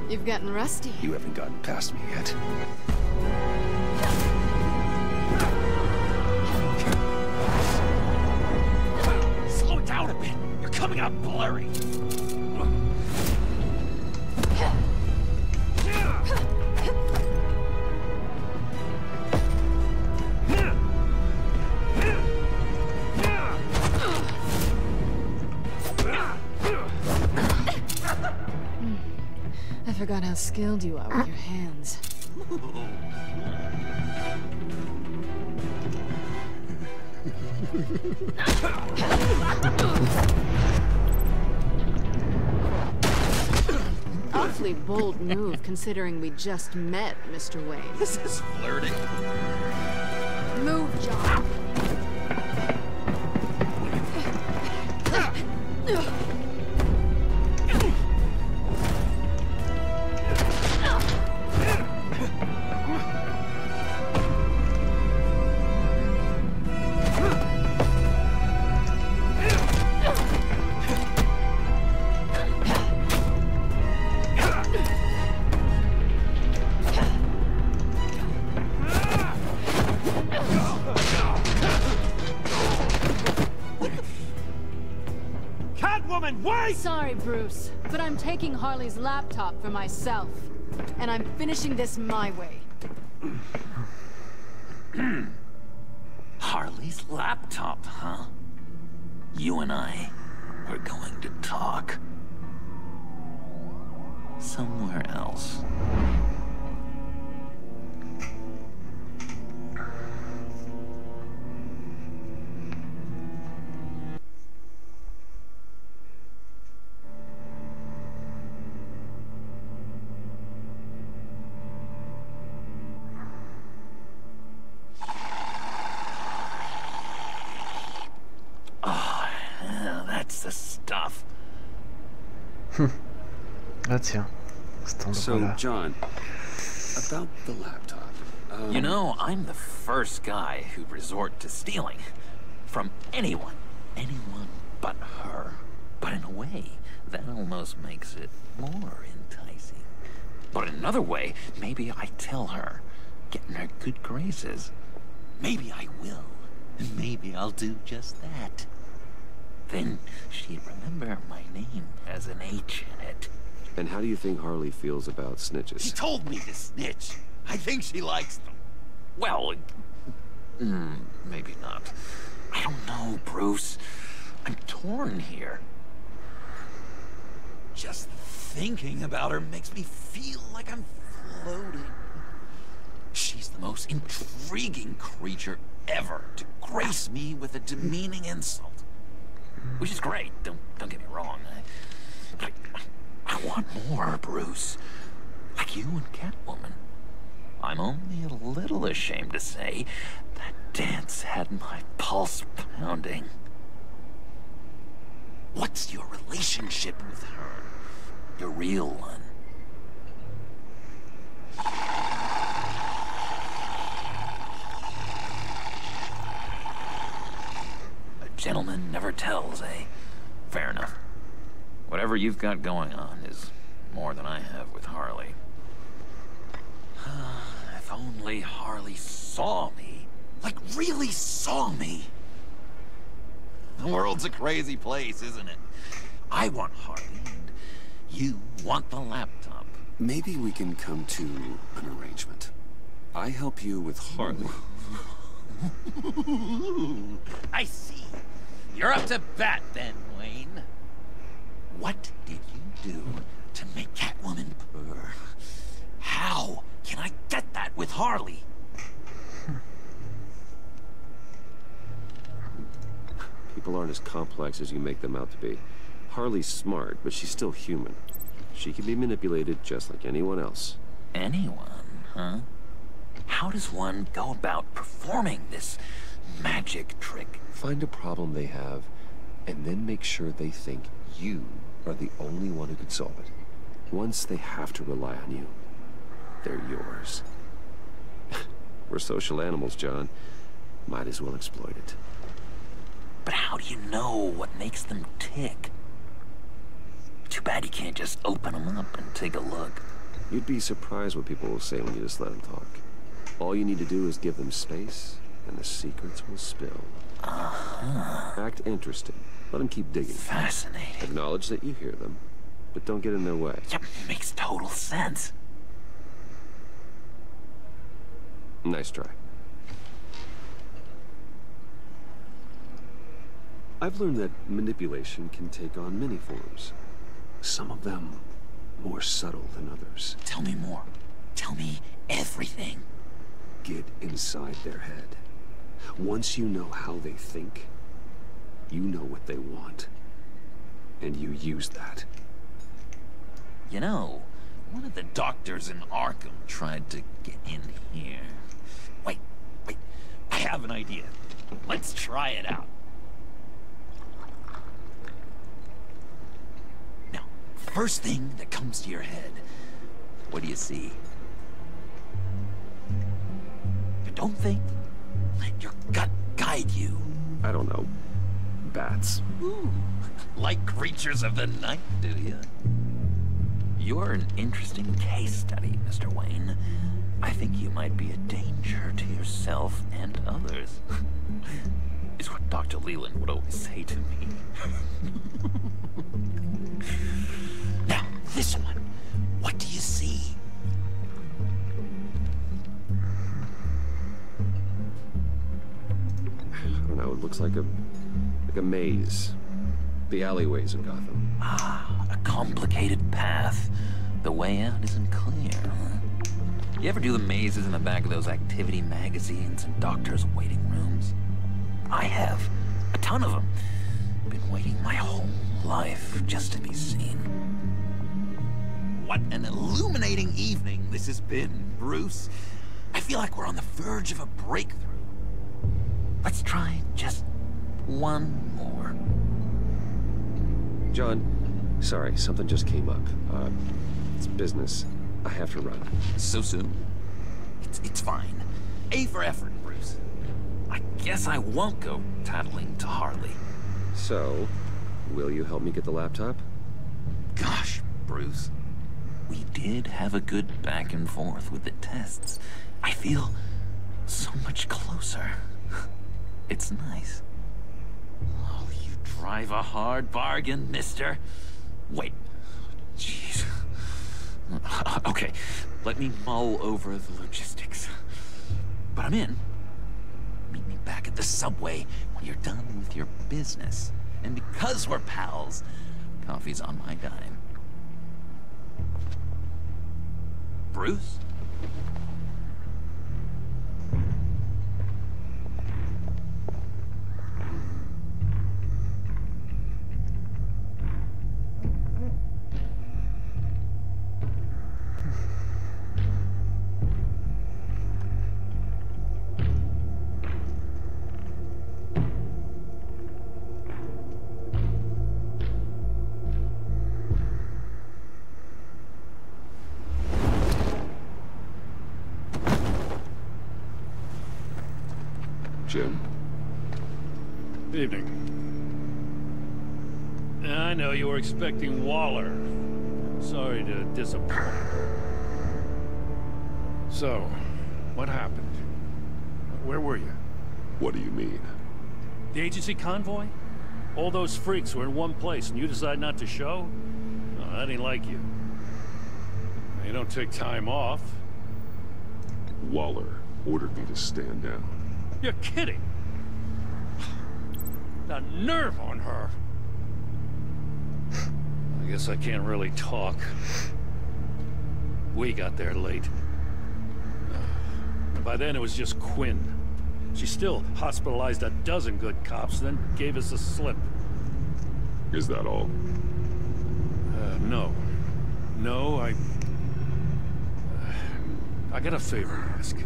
You've gotten rusty. You haven't gotten past me yet. Slow down a bit. You're coming out blurry. I forgot how skilled you are with your hands. Awfully bold move, considering we just met, Mr. Wayne. This is flirting. Move, John. Sorry, Bruce, but I'm taking Harley's laptop for myself. And I'm finishing this my way. Harley's laptop, huh? You and I are going to talk. Somewhere else. Ah tiens, cet endroit-là. So, John, about the laptop. You know, I'm the first guy who'd resort to stealing. From anyone. Anyone but her. But in a way, that almost makes it more enticing. But in another way, maybe I tell her, get in her good graces. Maybe I will. And maybe I'll do just that. Then she'd remember my name has an H in it. And how do you think Harley feels about snitches? She told me to snitch. I think she likes them. Well, maybe not. I don't know, Bruce. I'm torn here. Just thinking about her makes me feel like I'm floating. She's the most intriguing creature ever to grace me with a demeaning insult. Which is great, don't get me wrong. I want more, Bruce. Like you and Catwoman. I'm only a little ashamed to say that dance had my pulse pounding. What's your relationship with her? Your real one? A gentleman never tells, eh? Fair enough. Whatever you've got going on is more than I have with Harley. If only Harley saw me. Like, really saw me. The world's a crazy place, isn't it? I want Harley, and you want the laptop. Maybe we can come to an arrangement. I help you with Harley. I see. You're up to bat then, Wayne. What did you do to make Catwoman purr? How can I get that with Harley? People aren't as complex as you make them out to be. Harley's smart, but she's still human. She can be manipulated just like anyone else. Anyone, huh? How does one go about performing this magic trick? Find a problem they have, and then make sure they think you are the only one who could solve it. Once they have to rely on you, they're yours. We're social animals, John. Might as well exploit it. But how do you know what makes them tick? Too bad you can't just open them up and take a look. You'd be surprised what people will say when you just let them talk. All you need to do is give them space, and the secrets will spill. Act interesting. Let them keep digging. Fascinating. Acknowledge that you hear them, but don't get in their way. Yep, makes total sense. Nice try. I've learned that manipulation can take on many forms. Some of them more subtle than others. Tell me more. Tell me everything. Get inside their head. Once you know how they think, you know what they want. And you use that. You know, one of the doctors in Arkham tried to get in here. Wait. I have an idea. Let's try it out. Now, first thing that comes to your head, what do you see? Don't think. Let your gut guide you. I don't know. Bats. Ooh, like creatures of the night, do you? You're an interesting case study, Mr. Wayne. I think you might be a danger to yourself and others. Is what Dr. Leland would always say to me. Now, this one. What do you see? I don't know, it looks like a maze. The alleyways of Gotham. Ah, a complicated path. The way out isn't clear, huh? You ever do the mazes in the back of those activity magazines and doctors' waiting rooms? I have. A ton of them. Been waiting my whole life just to be seen. What an illuminating evening this has been, Bruce. I feel like we're on the verge of a breakthrough. Let's try just one more. John, sorry, something just came up. It's business. I have to run. So soon? It's fine. A for effort, Bruce. I guess I won't go tattling to Harley. So, will you help me get the laptop? Gosh, Bruce. We did have a good back and forth with the tests. I feel so much closer. It's nice. Oh, you drive a hard bargain, mister. Wait. Jeez. Okay, let me mull over the logistics. But I'm in. Meet me back at the subway when you're done with your business. And because we're pals, coffee's on my dime. Bruce? Jim? Evening. I know you were expecting Waller. Sorry to disappoint. So, what happened? Where were you? What do you mean? The agency convoy? All those freaks were in one place and you decide not to show? Oh, that ain't like you. You don't take time off. Waller ordered me to stand down. You're kidding! The nerve on her! I guess I can't really talk. We got there late. By then it was just Quinn. She still hospitalized a dozen good cops, then gave us the slip. Is that all? No. No, I got a favor to ask.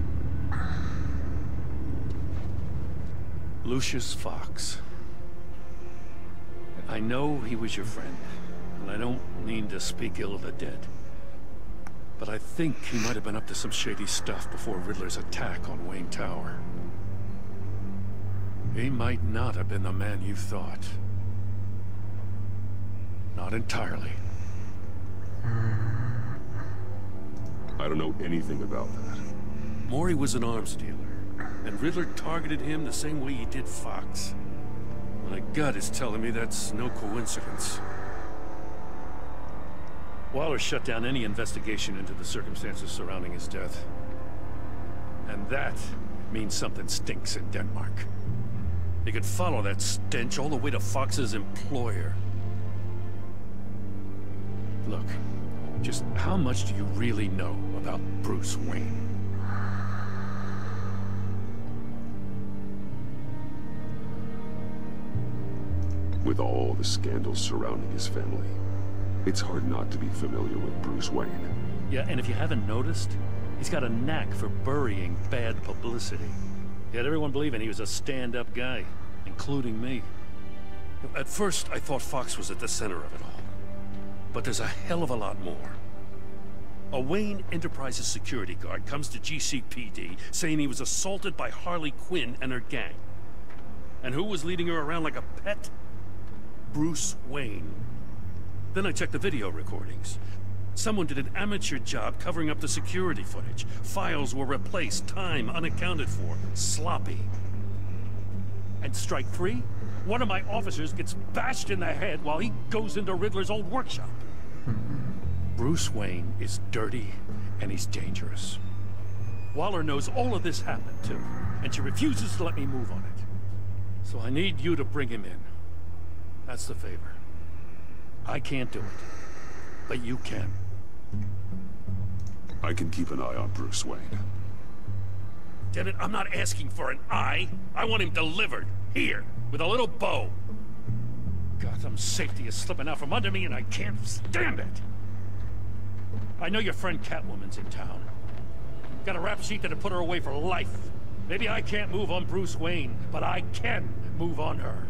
Lucius Fox. I know he was your friend, and I don't mean to speak ill of the dead. But I think he might have been up to some shady stuff before Riddler's attack on Wayne Tower. He might not have been the man you thought. Not entirely. I don't know anything about that. Maury was an arms dealer, and Riddler targeted him the same way he did Fox. My gut is telling me that's no coincidence. Waller shut down any investigation into the circumstances surrounding his death. And that means something stinks in Denmark. You could follow that stench all the way to Fox's employer. Look, just how much do you really know about Bruce Wayne? With all the scandals surrounding his family, it's hard not to be familiar with Bruce Wayne. Yeah, and if you haven't noticed, he's got a knack for burying bad publicity. He had everyone believing he was a stand-up guy, including me. At first, I thought Fox was at the center of it all. But there's a hell of a lot more. A Wayne Enterprises security guard comes to GCPD saying he was assaulted by Harley Quinn and her gang. And who was leading her around like a pet? Bruce Wayne. Then I checked the video recordings. Someone did an amateur job covering up the security footage. Files were replaced, time unaccounted for, sloppy. And strike three? One of my officers gets bashed in the head while he goes into Riddler's old workshop. Bruce Wayne is dirty and he's dangerous. Waller knows all of this happened too, and she refuses to let me move on it. So I need you to bring him in. That's the favor. I can't do it, but you can. I can keep an eye on Bruce Wayne. Damn it, I'm not asking for an eye. I want him delivered, here, with a little bow. Gotham's safety is slipping out from under me and I can't stand it. I know your friend Catwoman's in town. Got a rap sheet that'd put her away for life. Maybe I can't move on Bruce Wayne, but I can move on her.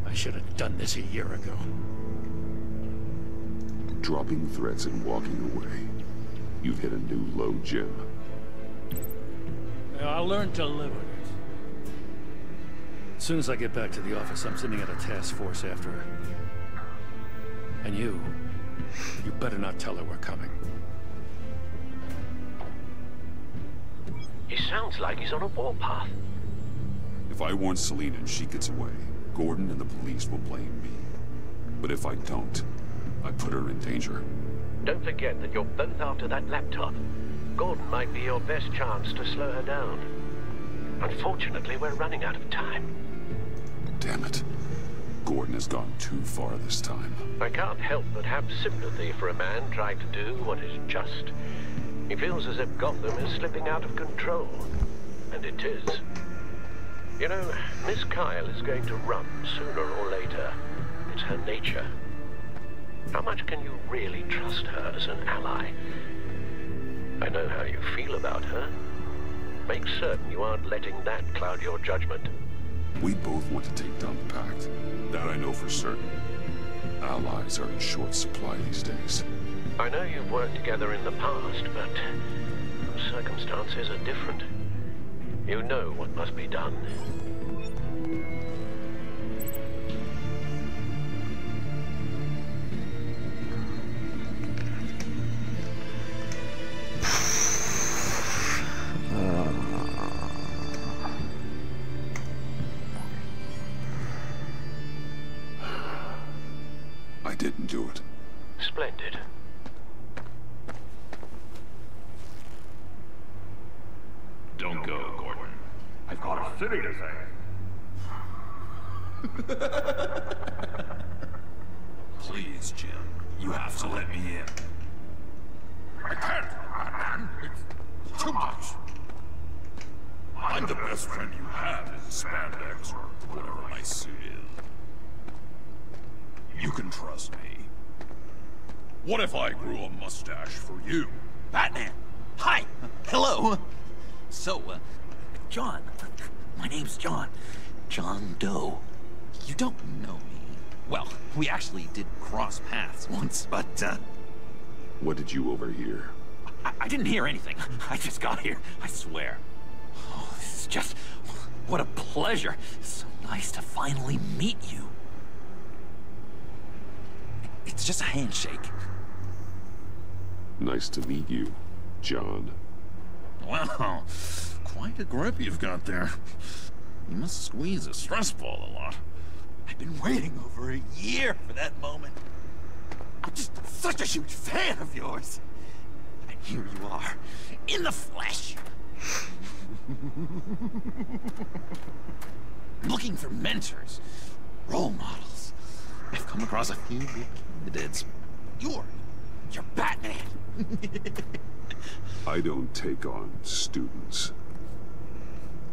I should have done this a year ago. Dropping threats and walking away. You've hit a new low, Jim. I'll learn to live with it. As soon as I get back to the office, I'm sending out a task force after her. And you better not tell her we're coming. He sounds like he's on a warpath. If I warn Selina and she gets away, Gordon and the police will blame me. But if I don't, I put her in danger. Don't forget that you're both after that laptop. Gordon might be your best chance to slow her down. Unfortunately, we're running out of time. Damn it. Gordon has gone too far this time. I can't help but have sympathy for a man trying to do what is just. He feels as if Gotham is slipping out of control. And it is. You know, Miss Kyle is going to run sooner or later. It's her nature. How much can you really trust her as an ally? I know how you feel about her. Make certain you aren't letting that cloud your judgment. We both want to take down the Pact. That I know for certain. Allies are in short supply these days. I know you've worked together in the past, but circumstances are different. You know what must be done. I didn't do it. Splendid. Don't go, Gordon. I've got a city to save. Please, Jim. You have to let me in. I can't, man. It's too much. I'm the best friend you have in spandex or whatever my suit is. You can trust me. What if I grew a mustache for you? Batman! Hi! Hello! So, John. My name's John. John Doe. You don't know me. Well, we actually did cross paths once, but, What did you overhear? I didn't hear anything. I just got here, I swear. Oh, this is just... what a pleasure. So nice to finally meet you. It's just a handshake. Nice to meet you, John. Wow, quite a grip you've got there. You must squeeze a stress ball a lot. I've been waiting over a year for that moment. I'm just such a huge fan of yours. And here you are, in the flesh. Looking for mentors, role models. I've come across a few good candidates. You're Batman. I don't take on students.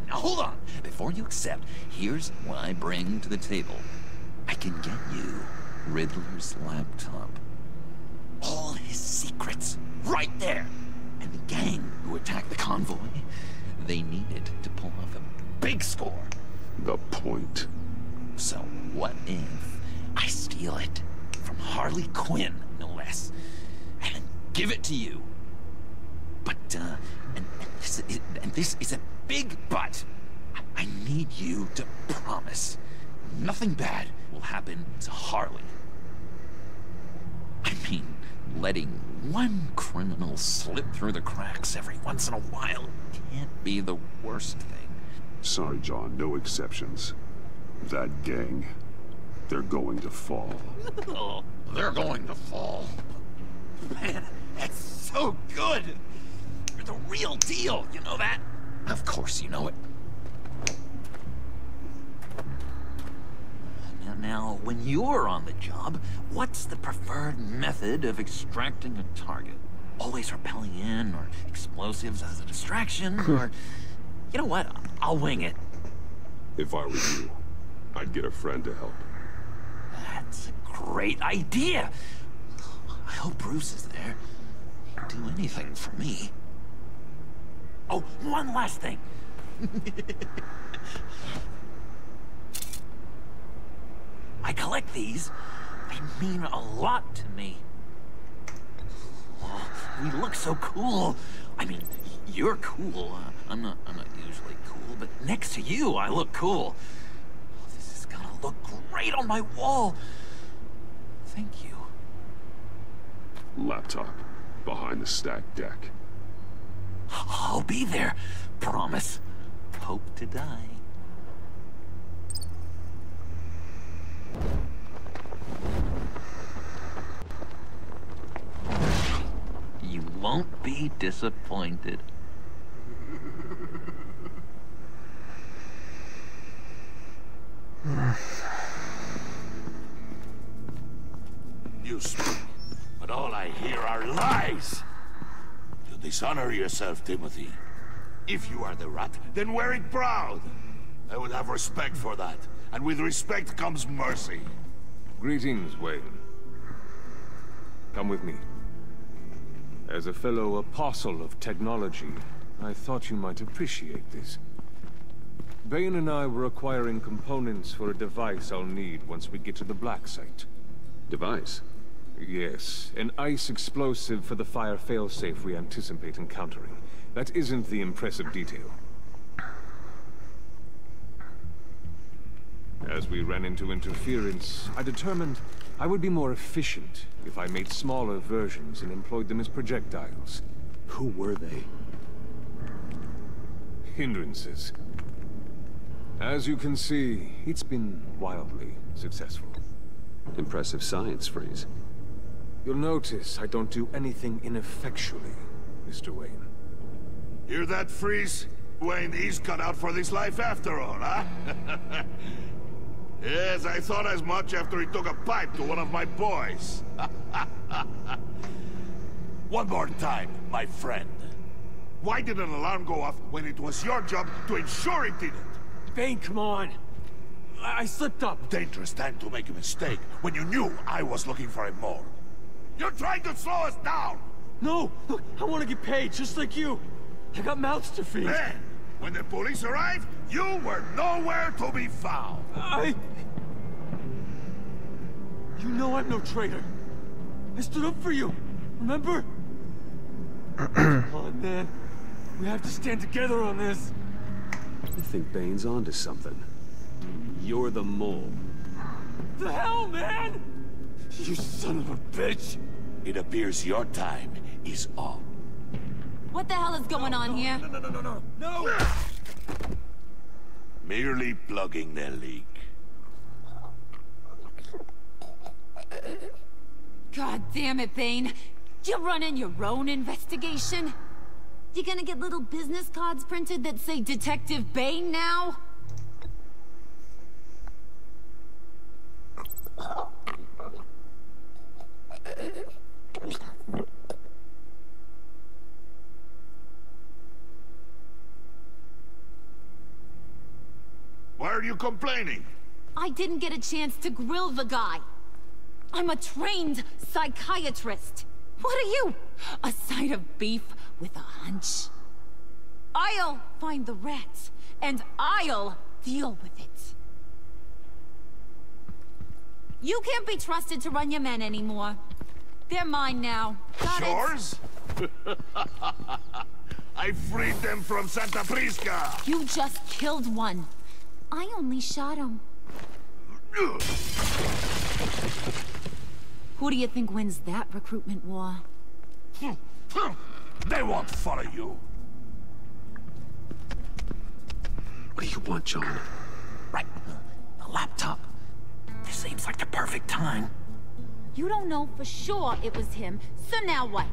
Now hold on. Before you accept, here's what I bring to the table. I can get you Riddler's laptop. All his secrets, right there. And the gang who attacked the convoy, they needed to pull off a big score. The point. So what if I steal it from Harley Quinn, no less, and then give it to you? But, and this is a big but. I need you to promise nothing bad will happen to Harley. I mean, letting one criminal slip through the cracks every once in a while can't be the worst thing. Sorry, John, no exceptions. That gang, they're going to fall. Oh, they're going to fall. Man, that's so good! You're the real deal, you know that? Of course you know it. Now, when you're on the job, what's the preferred method of extracting a target? Always rappelling in, or explosives as a distraction, or... You know what? I'll wing it. If I were you, I'd get a friend to help. That's a great idea! I hope Bruce is there. He'd do anything for me. Oh, one last thing. I collect these. They mean a lot to me. Oh, we look so cool. I mean, You're cool. I'm not usually cool, but next to you, I look cool. Oh, this is gonna look great on my wall. Thank you. Laptop. Behind the stacked deck. I'll be there. Promise. Hope to die. You won't be disappointed. You speak, but all I hear are lies. You dishonor yourself, Timothy. If you are the rat, then wear it proud. I would have respect for that, and with respect comes mercy. Greetings, Wayne. Come with me. As a fellow apostle of technology, I thought you might appreciate this. Bane and I were acquiring components for a device I'll need once we get to the Black Site. Device? Yes, an ice explosive for the fire failsafe we anticipate encountering. That isn't the impressive detail. As we ran into interference, I determined I would be more efficient if I made smaller versions and employed them as projectiles. Who were they? Hindrances. As you can see, it's been wildly successful. Impressive science phrase. You'll notice I don't do anything ineffectually, Mr. Wayne. Hear that, Freeze? Wayne, he's cut out for this life after all, huh? Yes, I thought as much after he took a pipe to one of my boys. One more time, my friend. Why did an alarm go off when it was your job to ensure it didn't? Bane, come on. I slipped up. Dangerous time to make a mistake when you knew I was looking for him more. You're trying to slow us down! No! Look, I want to get paid, just like you. I got mouths to feed. Then, when the police arrived, you were nowhere to be found. You know I'm no traitor. I stood up for you, remember? Come on, man. We have to stand together on this. I think Bane's onto something. You're the mole. The hell, man! You son of a bitch! It appears your time is up. What the hell is going on here? No! Merely plugging the leak. God damn it, Bane. You're running your own investigation? You gonna get little business cards printed that say Detective Bane now? Why are you complaining? I didn't get a chance to grill the guy. I'm a trained psychiatrist. What are you? A side of beef with a hunch? I'll find the rats, and I'll deal with it. You can't be trusted to run your men anymore. They're mine now. Got it? Yours? I freed them from Santa Prisca! You just killed one. I only shot him. Who do you think wins that recruitment war? They won't follow you. What do you want, John? Right. A laptop. This seems like the perfect time. You don't know for sure it was him, so now what?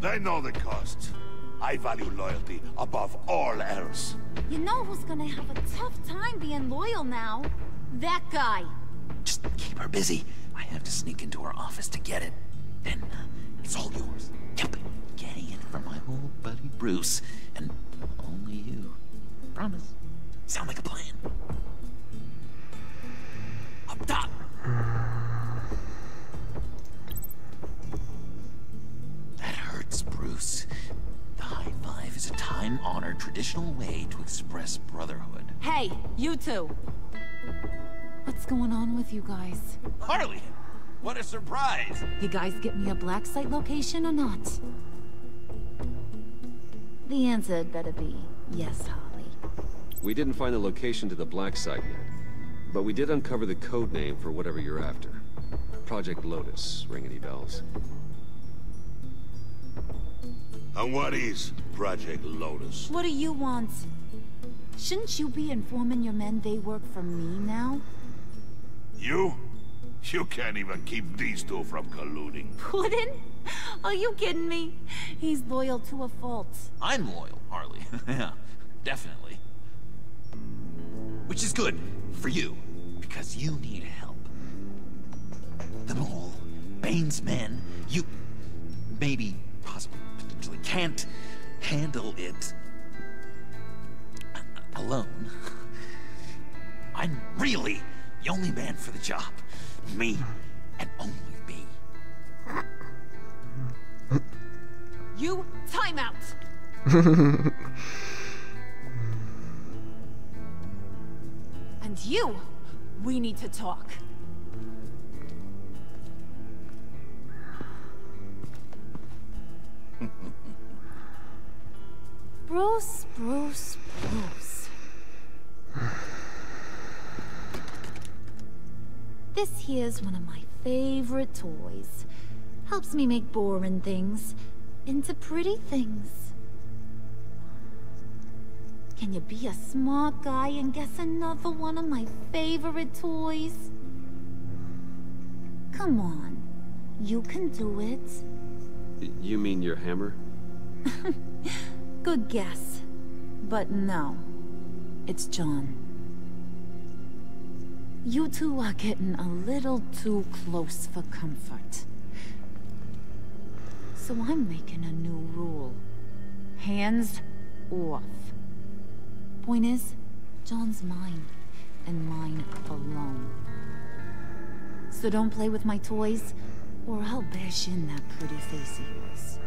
They know the cost. I value loyalty above all else. You know who's gonna have a tough time being loyal now? That guy. Just keep her busy. I have to sneak into her office to get it. Then, it's all yours. Yep. Getting it from my old buddy Bruce. And only you. Promise. Sound like a plan. Up top. That hurts, Bruce. The high five is a time-honored traditional way to express brotherhood. Hey, you two. What's going on with you guys? Harley! What a surprise! You guys get me a black site location or not? The answer had better be yes, Harley. We didn't find the location to the black site yet, but we did uncover the code name for whatever you're after. Project Lotus. Ring any bells? And what is Project Lotus? What do you want? Shouldn't you be informing your men they work for me now? You? You can't even keep these two from colluding. Puddin'? Are you kidding me? He's loyal to a fault. I'm loyal, Harley. Yeah, definitely. Which is good for you, because you need help. The mole, Bane's men, you maybe, possibly, potentially can't handle it alone. I'm really the only man for the job. Me, and only me. You, time out! And you, we need to talk. Bruce. This here's one of my favorite toys. Helps me make boring things into pretty things. Can you be a smart guy and guess another one of my favorite toys? Come on, you can do it. You mean your hammer? Good guess. But no, it's John. You two are getting a little too close for comfort. So I'm making a new rule. Hands off. Point is, John's mine, and mine alone. So don't play with my toys, or I'll bash in that pretty face of yours.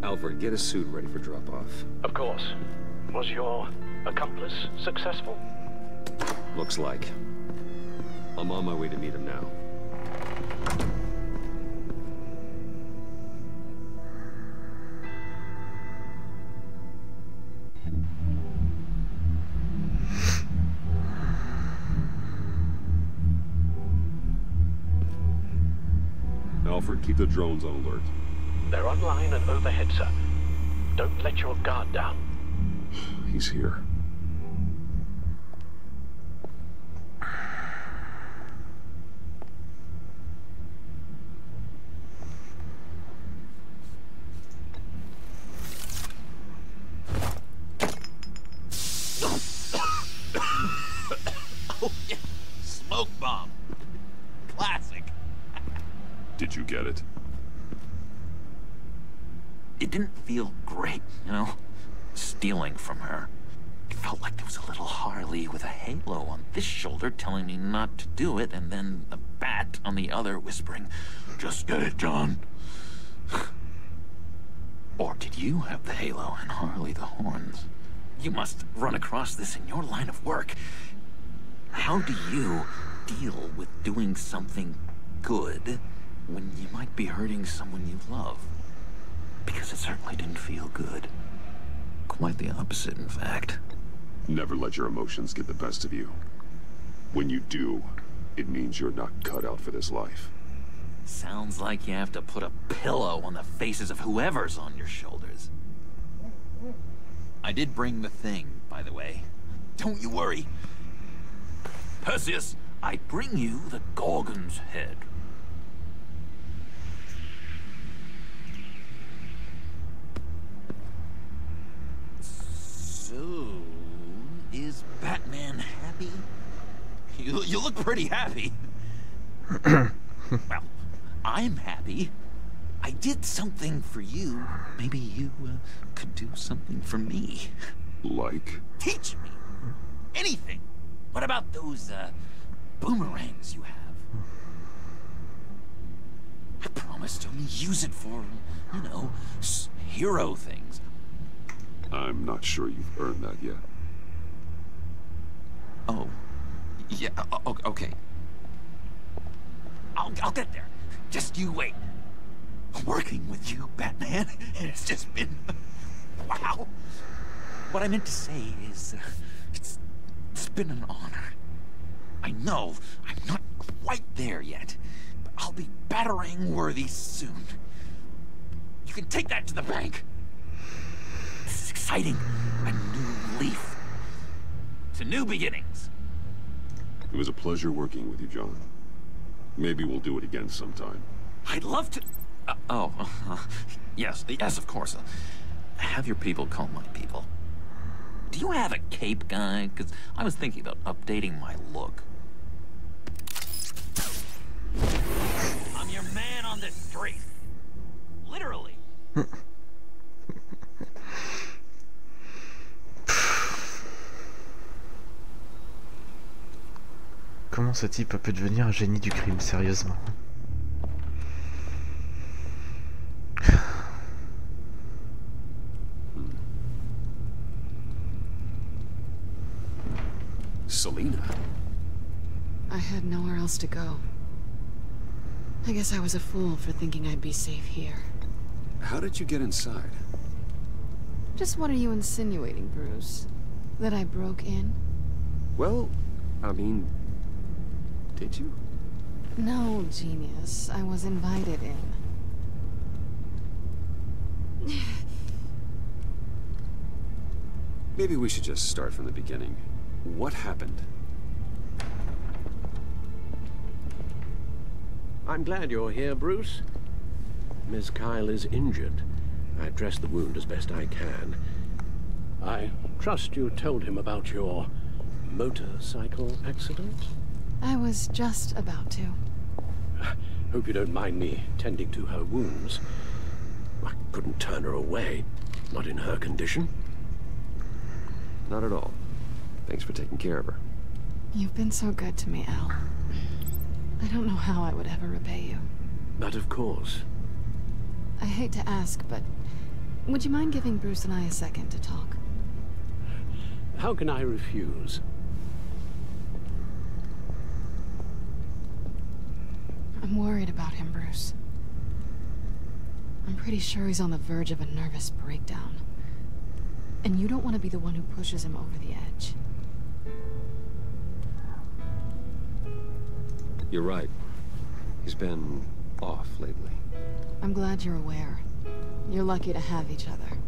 Alfred, get a suit ready for drop-off. Of course. Was your accomplice successful? Looks like. I'm on my way to meet him now. Alfred, keep the drones on alert. They're online and overhead, sir. Don't let your guard down. He's here. Oh, yeah. Smoke bomb. Classic. Did you get it? It didn't feel great, you know? Stealing from her. It felt like there was a little Harley with a halo on this shoulder telling me not to do it, and then a bat on the other whispering, "Just get it, John." Or did you have the halo and Harley the horns? You must run across this in your line of work. How do you deal with doing something good when you might be hurting someone you love? Because it certainly didn't feel good. Quite the opposite, in fact. Never let your emotions get the best of you. When you do, it means you're not cut out for this life. Sounds like you have to put a pillow on the faces of whoever's on your shoulders. I did bring the thing, by the way. Don't you worry. Perseus, I bring you the Gorgon's head. So, is Batman happy? You look pretty happy. Well, I'm happy. I did something for you. Maybe you could do something for me. Like? Teach me. Anything. What about those boomerangs you have? I promise to only use it for, you know, hero things. I'm not sure you've earned that yet. Oh. Yeah, okay. I'll get there. Just you wait. working with you, Batman. It's just been... wow. What I meant to say is, it's been an honor. I know I'm not quite there yet, but I'll be battering-worthy soon. You can take that to the bank. This is exciting. A new leaf. To new beginnings. It was a pleasure working with you, John. Maybe we'll do it again sometime. I'd love to... yes, of course. Have your people call my people. Do you have a cape, guy? Because I was thinking about updating my look. I'm your man on the street. Literally. Comment ce type peut devenir un génie du crime, sérieusement? Selena? I had nowhere else to go. I guess I was a fool for thinking I'd be safe here. How did you get inside? Just what are you insinuating, Bruce? That I broke in? Well, I mean... did you? No, genius. I was invited in. Maybe we should just start from the beginning. What happened? I'm glad you're here, Bruce. Miss Kyle is injured. I've dressed the wound as best I can. I trust you told him about your motorcycle accident? I was just about to. Hope you don't mind me tending to her wounds. I couldn't turn her away, not in her condition. Not at all. Thanks for taking care of her. You've been so good to me, Al. I don't know how I would ever repay you. But of course. I hate to ask, but would you mind giving Bruce and I a second to talk? How can I refuse? I'm worried about him, Bruce. I'm pretty sure he's on the verge of a nervous breakdown. And you don't want to be the one who pushes him over the edge. You're right. He's been off lately. I'm glad you're aware. You're lucky to have each other.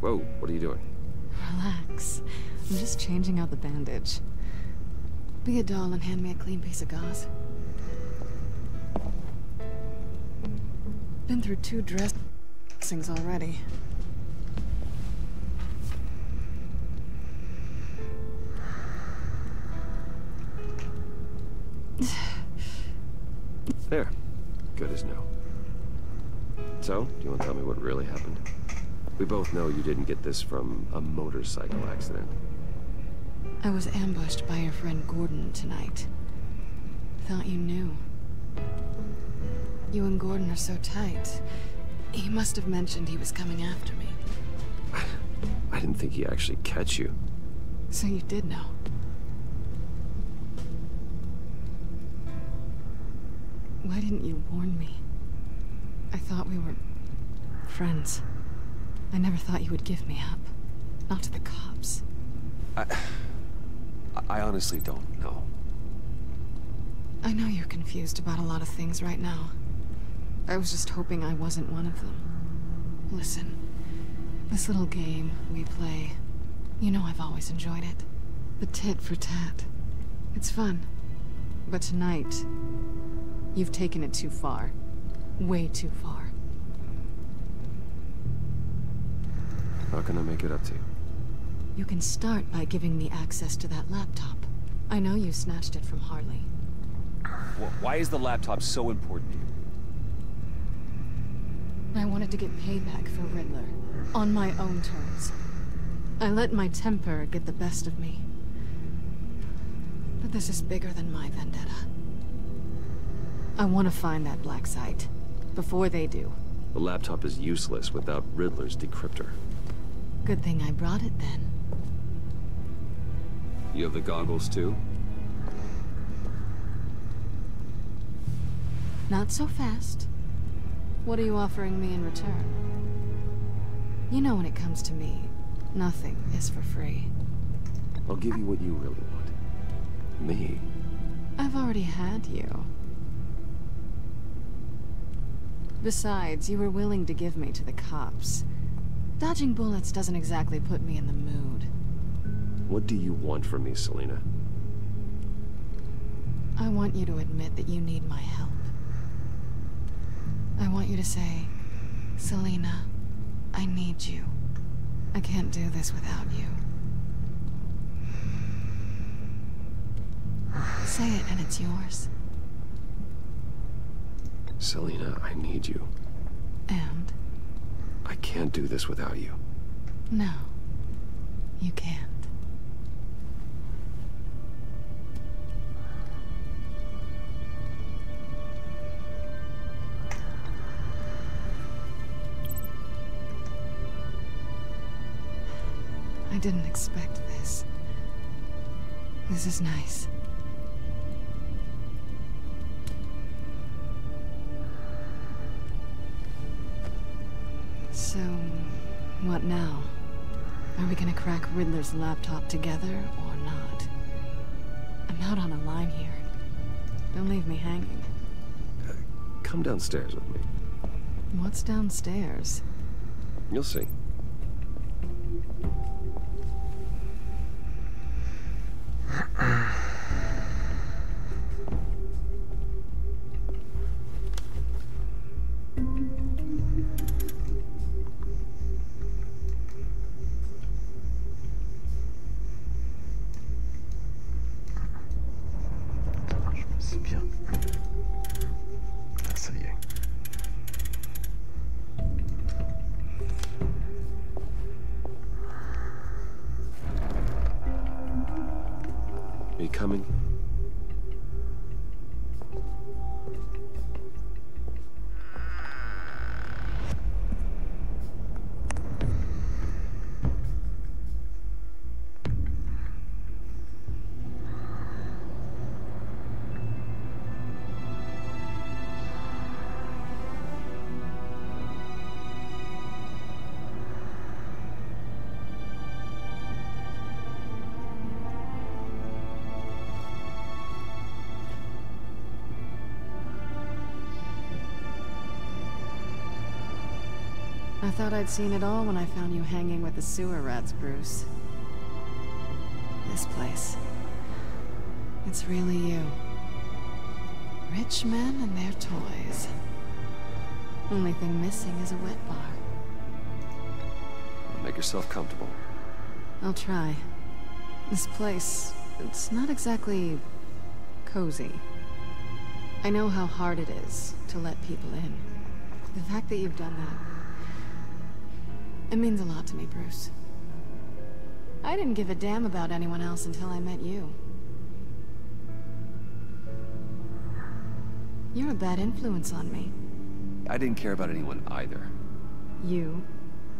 Whoa, what are you doing? Relax. I'm just changing out the bandage. Be a doll and hand me a clean piece of gauze. Been through 2 dressings already. There. Good as new. So, do you want to tell me what really happened? We both know you didn't get this from a motorcycle accident. I was ambushed by your friend Gordon tonight. Thought you knew. You and Gordon are so tight. He must have mentioned he was coming after me. I didn't think he'd actually catch you. So you did know. Why didn't you warn me? I thought we were friends. I never thought you would give me up. Not to the cops. I honestly don't know. I know you're confused about a lot of things right now. I was just hoping I wasn't one of them. Listen, this little game we play, you know I've always enjoyed it. The tit for tat. It's fun. But tonight, you've taken it too far. Way too far. How can I make it up to you? You can start by giving me access to that laptop. I know you snatched it from Harley. Why is the laptop so important to you? I wanted to get payback for Riddler. On my own terms. I let my temper get the best of me. But this is bigger than my vendetta. I want to find that black site. Before they do. The laptop is useless without Riddler's decryptor. Good thing I brought it then. You have the goggles too? Not so fast. What are you offering me in return? You know when it comes to me, nothing is for free. I'll give you what you really want. Me? I've already had you. Besides, you were willing to give me to the cops. Dodging bullets doesn't exactly put me in the mood. What do you want from me, Selina? I want you to admit that you need my help. I want you to say, Selina, I need you. I can't do this without you. Say it and it's yours. Selina, I need you. And? I can't do this without you. No, you can't. I didn't expect this. This is nice. So, what now? Are we gonna crack Riddler's laptop together, or not? I'm out on a line here. Don't leave me hanging. Come downstairs with me. What's downstairs? You'll see. Are you coming? I thought I'd seen it all when I found you hanging with the sewer rats, Bruce. This place. It's really you. Rich men and their toys. Only thing missing is a wet bar. Make yourself comfortable. I'll try. This place, it's not exactly cozy. I know how hard it is to let people in. The fact that you've done that, it means a lot to me, Bruce. I didn't give a damn about anyone else until I met you. You're a bad influence on me. I didn't care about anyone either. You?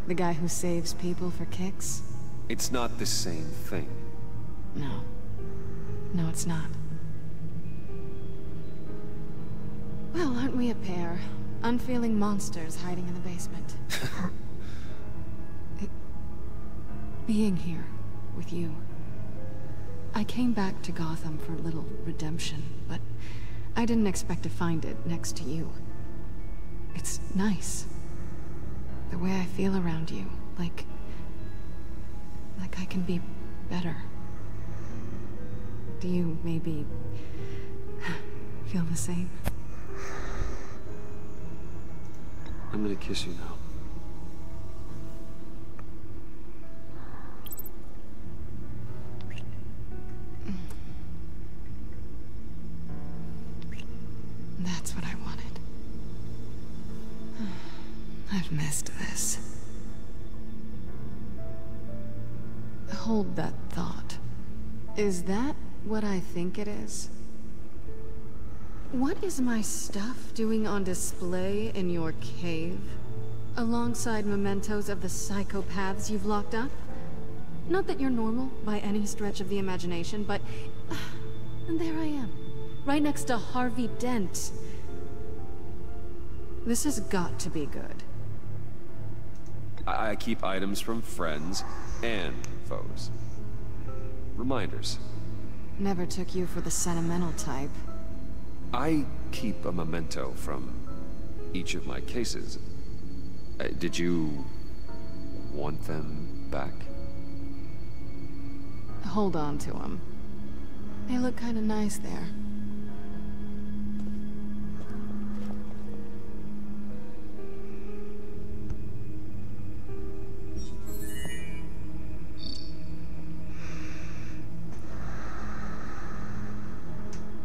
The guy who saves people for kicks? It's not the same thing. No. No, it's not. Well, aren't we a pair? Unfeeling monsters hiding in the basement. Being here with you. I came back to Gotham for a little redemption, but I didn't expect to find it next to you. It's nice. The way I feel around you, like I can be better. Do you maybe feel the same? I'm gonna kiss you now. That's what I wanted. I've missed this. Hold that thought. Is that what I think it is? What is my stuff doing on display in your cave? Alongside mementos of the psychopaths you've locked up? Not that you're normal by any stretch of the imagination, but... and there I am. Right next to Harvey Dent. This has got to be good. I keep items from friends and foes. Reminders. Never took you for the sentimental type. I keep a memento from each of my cases. Did you want them back? Hold on to them. They look kind of nice there.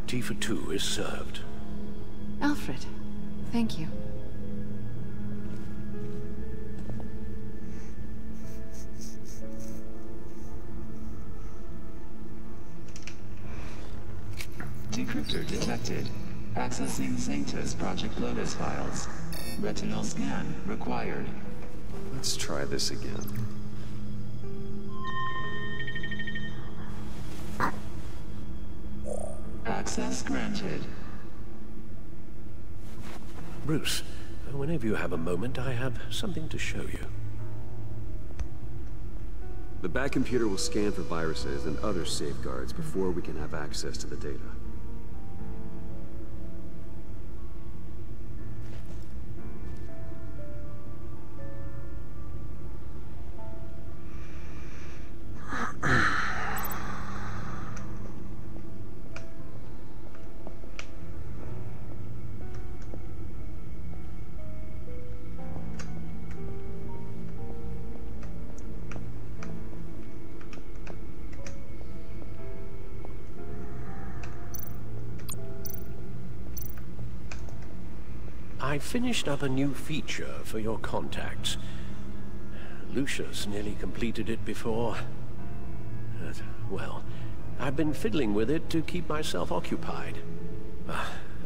Tea for two is served. Alfred, thank you. Decryptor detected. Accessing Sanctus Project Lotus files. Retinal scan required. Let's try this again. Access granted. Bruce, whenever you have a moment, I have something to show you. The back computer will scan for viruses and other safeguards before we can have access to the data. I finished up a new feature for your contacts. Lucius nearly completed it before. Well, I've been fiddling with it to keep myself occupied.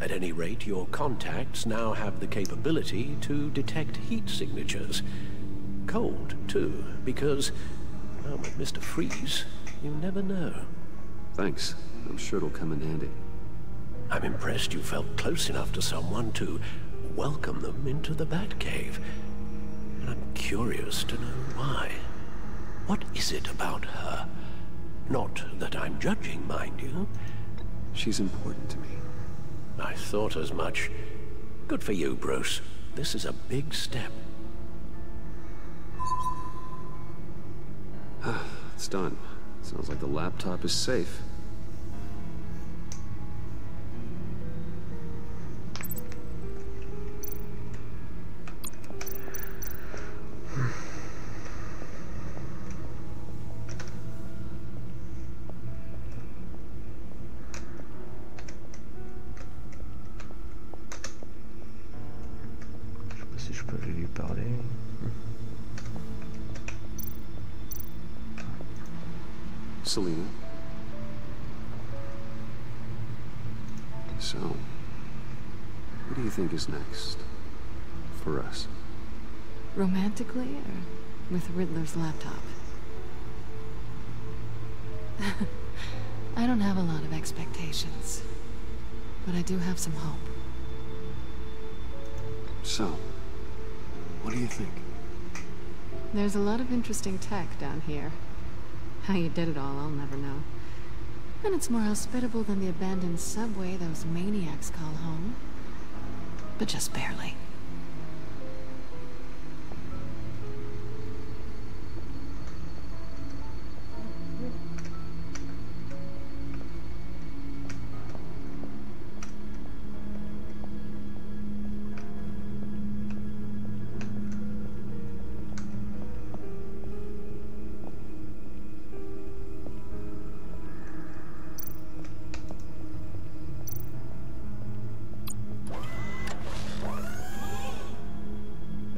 At any rate, your contacts now have the capability to detect heat signatures. Cold, too, because, well, with Mr. Freeze, you never know. Thanks. I'm sure it'll come in handy. I'm impressed you felt close enough to someone to welcome them into the Batcave. And I'm curious to know why. What is it about her? Not that I'm judging, mind you. She's important to me. I thought as much. Good for you, Bruce. This is a big step. It's done. Sounds like the laptop is safe. Si je peux aller lui parler. Selena. So, what do you think is next for us? Romantically, or with Riddler's laptop? I don't have a lot of expectations, but I do have some hope. So, what do you think? There's a lot of interesting tech down here. How you did it all, I'll never know. And it's more hospitable than the abandoned subway those maniacs call home. But just barely.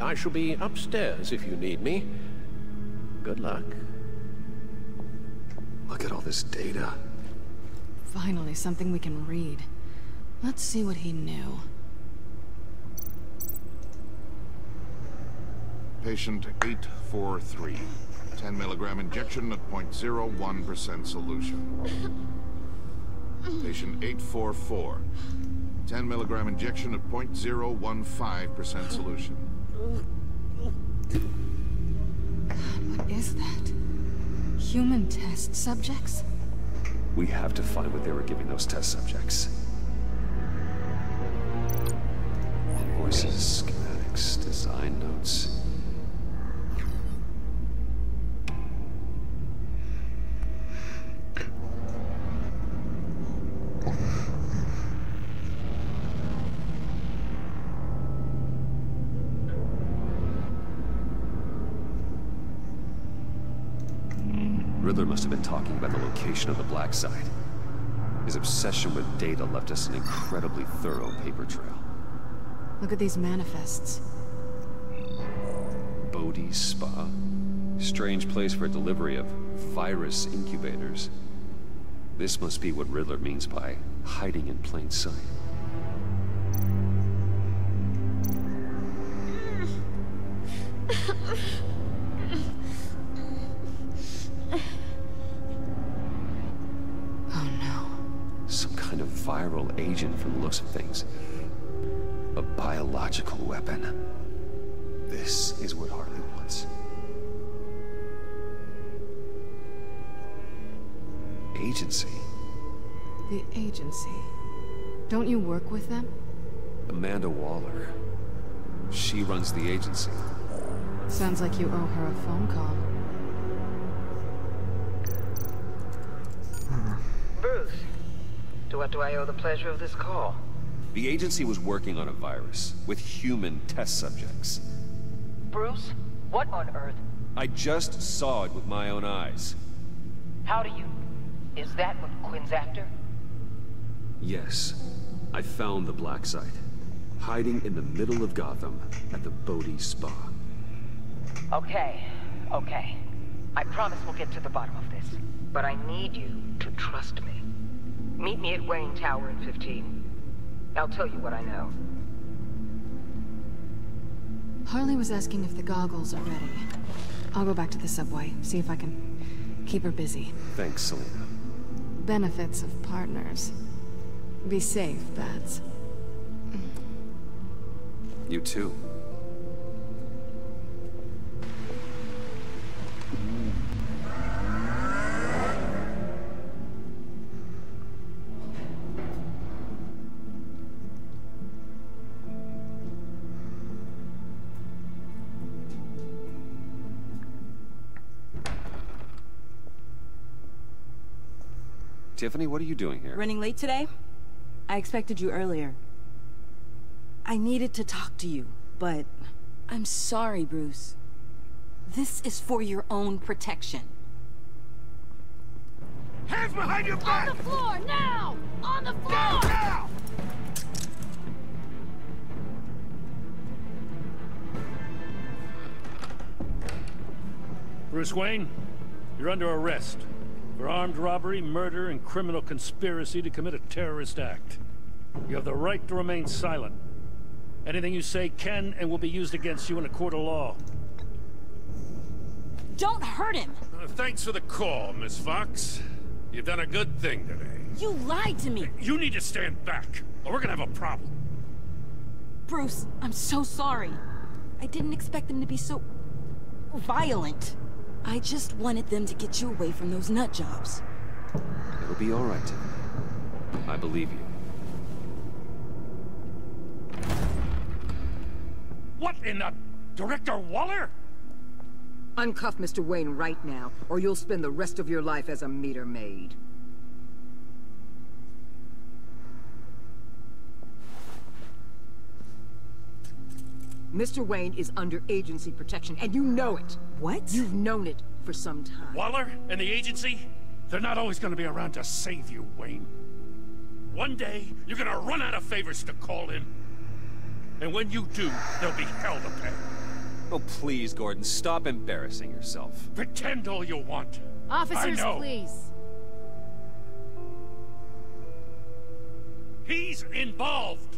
I shall be upstairs if you need me. Good luck. Look at all this data. Finally, something we can read. Let's see what he knew. Patient 843. 10 milligram injection at 0.01% solution. Patient 844. 10 milligram injection at 0.015% solution. God, what is that? Human test subjects? We have to find what they were giving those test subjects. Invoices, schematics, design notes. Riddler must have been talking about the location of the black site. His obsession with data left us an incredibly thorough paper trail. Look at these manifests. Bodhi's Spa? Strange place for a delivery of virus incubators. This must be what Riddler means by hiding in plain sight. Viral agent from the looks of things. A biological weapon. This is what Harley wants. Agency? The agency. Don't you work with them? Amanda Waller. She runs the agency. Sounds like you owe her a phone call. Bruce. To what do I owe the pleasure of this call? The agency was working on a virus with human test subjects. Bruce? What on earth? I just saw it with my own eyes. How do you... Is that what Quinn's after? Yes. I found the black site. Hiding in the middle of Gotham at the Bodhi Spa. Okay. I promise we'll get to the bottom of this. But I need you to trust me. Meet me at Wayne Tower in 15. I'll tell you what I know. Harley was asking if the goggles are ready. I'll go back to the subway, see if I can keep her busy. Thanks, Selena. Benefits of partners. Be safe, Bats. You too. Tiffany, what are you doing here? Running late today? I expected you earlier. I needed to talk to you, but... I'm sorry, Bruce. This is for your own protection. Hands behind your back! On the floor, now! On the floor! Down, now! Bruce Wayne, you're under arrest for armed robbery, murder, and criminal conspiracy to commit a terrorist act. You have the right to remain silent. Anything you say can and will be used against you in a court of law. Don't hurt him! Thanks for the call, Miss Fox. You've done a good thing today. You lied to me! You need to stand back, or we're gonna have a problem. Bruce, I'm so sorry. I didn't expect them to be so... violent. I just wanted them to get you away from those nut jobs. It'll be all right, Tiffany. I believe you. What in the... Director Waller? Uncuff Mr. Wayne right now, or you'll spend the rest of your life as a meter maid. Mr. Wayne is under agency protection, and you know it. What? You've known it for some time. Waller and the agency? They're not always gonna be around to save you, Wayne. One day, you're gonna run out of favors to call in. And when you do, there'll be hell to pay. Oh, please, Gordon, stop embarrassing yourself. Pretend all you want. Officers, I know. please. He's involved.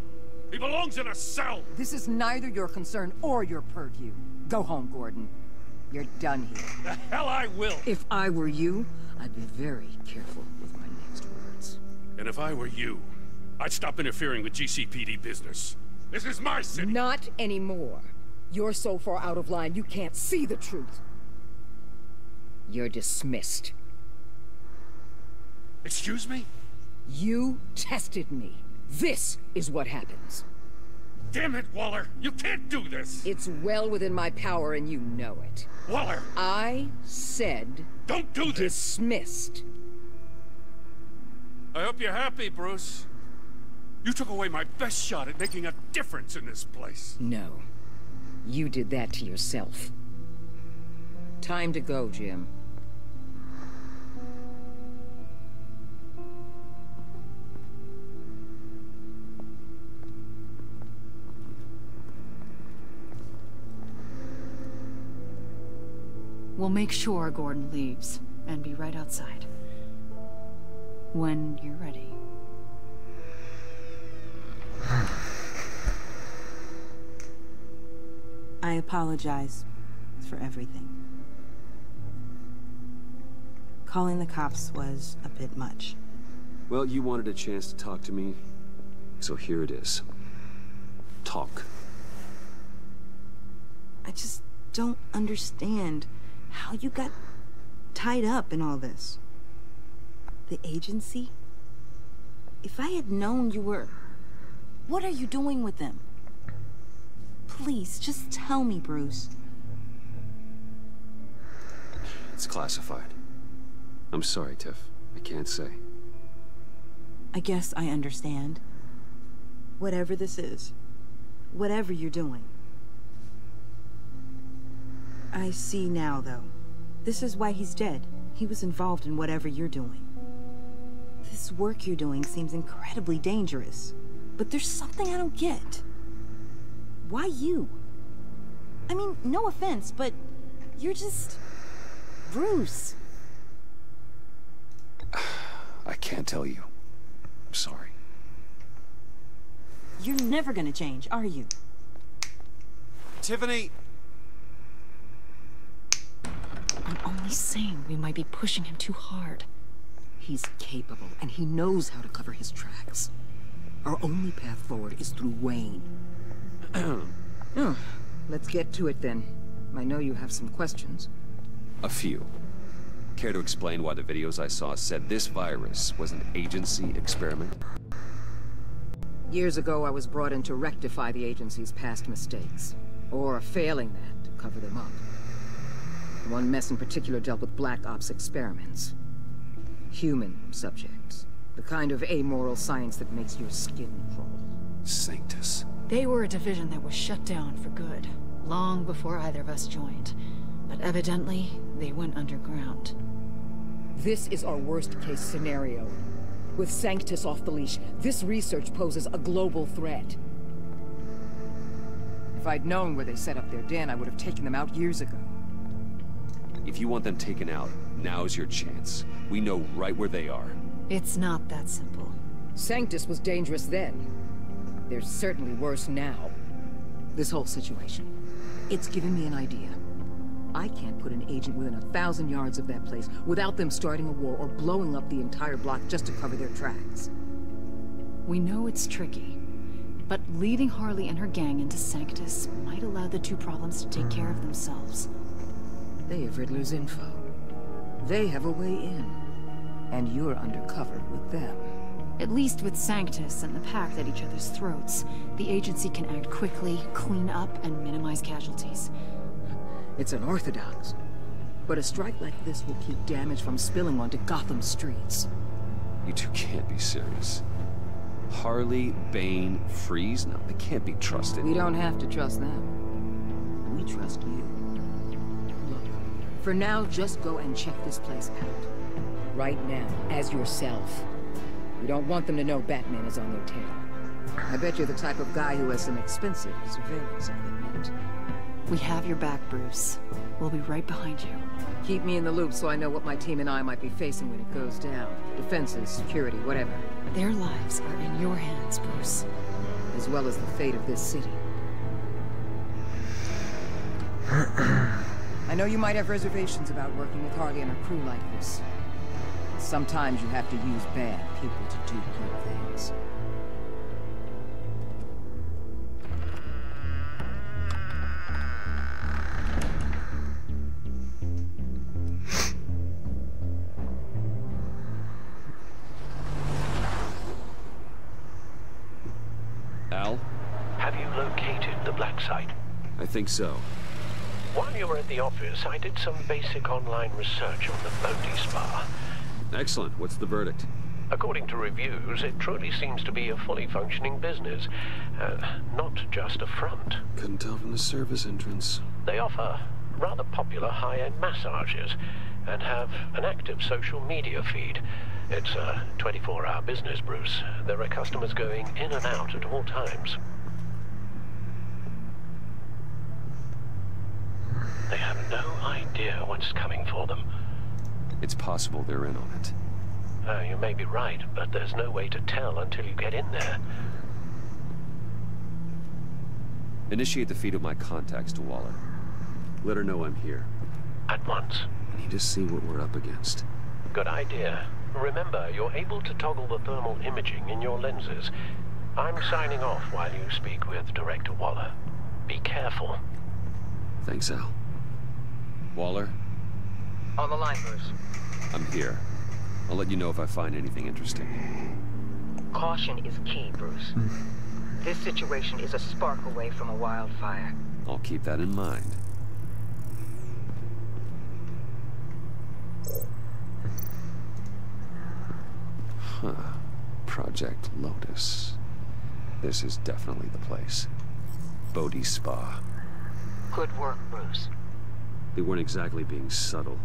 He belongs in a cell. This is neither your concern or your purview. Go home, Gordon. You're done here. The hell I will. If I were you, I'd be very careful with my next words. And if I were you, I'd stop interfering with GCPD business. This is my city. Not anymore. You're so far out of line, you can't see the truth. You're dismissed. Excuse me? You tested me. This is what happens. Damn it, Waller! You can't do this! It's well within my power and you know it. Waller! I said... Don't do this! Dismissed. I hope you're happy, Bruce. You took away my best shot at making a difference in this place. No. You did that to yourself. Time to go, Jim. We'll make sure Gordon leaves, and be right outside. When you're ready. I apologize for everything. Calling the cops was a bit much. Well, you wanted a chance to talk to me, so here it is. Talk. I just don't understand how you got tied up in all this. The agency? If I had known you were... What are you doing with them? Please, just tell me, Bruce. It's classified. I'm sorry, Tiff. I can't say. I guess I understand. Whatever this is. Whatever you're doing. I see now, though. This is why he's dead. He was involved in whatever you're doing. This work you're doing seems incredibly dangerous. But there's something I don't get. Why you? I mean, no offense, but you're just... Bruce. I can't tell you. I'm sorry. You're never gonna change, are you? Tiffany! I'm only saying we might be pushing him too hard. He's capable, and he knows how to cover his tracks. Our only path forward is through Wayne. Let's get to it then. I know you have some questions. A few. Care to explain why the videos I saw said this virus was an agency experiment? Years ago, I was brought in to rectify the agency's past mistakes. Or failing that, to cover them up. One mess in particular dealt with Black Ops experiments. Human subjects. The kind of amoral science that makes your skin crawl. Sanctus. They were a division that was shut down for good, long before either of us joined. But evidently, they went underground. This is our worst-case scenario. With Sanctus off the leash, this research poses a global threat. If I'd known where they set up their den, I would have taken them out years ago. If you want them taken out, now's your chance. We know right where they are. It's not that simple. Sanctus was dangerous then. They're certainly worse now. This whole situation, it's given me an idea. I can't put an agent within 1,000 yards of that place without them starting a war or blowing up the entire block just to cover their tracks. We know it's tricky, but leading Harley and her gang into Sanctus might allow the two problems to take care of themselves. They have Riddler's info. They have a way in. And you're undercover with them. At least with Sanctus and the Pact at each other's throats, the agency can act quickly, clean up, and minimize casualties. It's unorthodox. But a strike like this will keep damage from spilling onto Gotham streets. You two can't be serious. Harley, Bane, Freeze? No, they can't be trusted. We don't have to trust them. We trust you. Look, for now, just go and check this place out. Right now, as yourself. We don't want them to know Batman is on their tail. I bet you're the type of guy who has some expensive surveillance equipment. We have your back, Bruce. We'll be right behind you. Keep me in the loop so I know what my team and I might be facing when it goes down. Defenses, security, whatever. Their lives are in your hands, Bruce. As well as the fate of this city. I know you might have reservations about working with Harley and her crew like this. Sometimes you have to use bad people to do good things. Al? Have you located the black site? I think so. While you were at the office, I did some basic online research on the Bodhi Spa. Excellent. What's the verdict? According to reviews, it truly seems to be a fully functioning business. Not just a front. Couldn't tell from the service entrance. They offer rather popular high-end massages and have an active social media feed. It's a 24-hour business, Bruce. There are customers going in and out at all times. They have no idea what's coming for them. It's possible they're in on it. You may be right, but there's no way to tell until you get in there. Initiate the feed of my contacts to Waller. Let her know I'm here. At once. I need to see what we're up against. Good idea. Remember, you're able to toggle the thermal imaging in your lenses. I'm signing off while you speak with Director Waller. Be careful. Thanks, Al. Waller? On the line, Bruce. I'm here. I'll let you know if I find anything interesting. Caution is key, Bruce. This situation is a spark away from a wildfire. I'll keep that in mind. Huh. Project Lotus. This is definitely the place. Bodhi Spa. Good work, Bruce. They weren't exactly being subtle.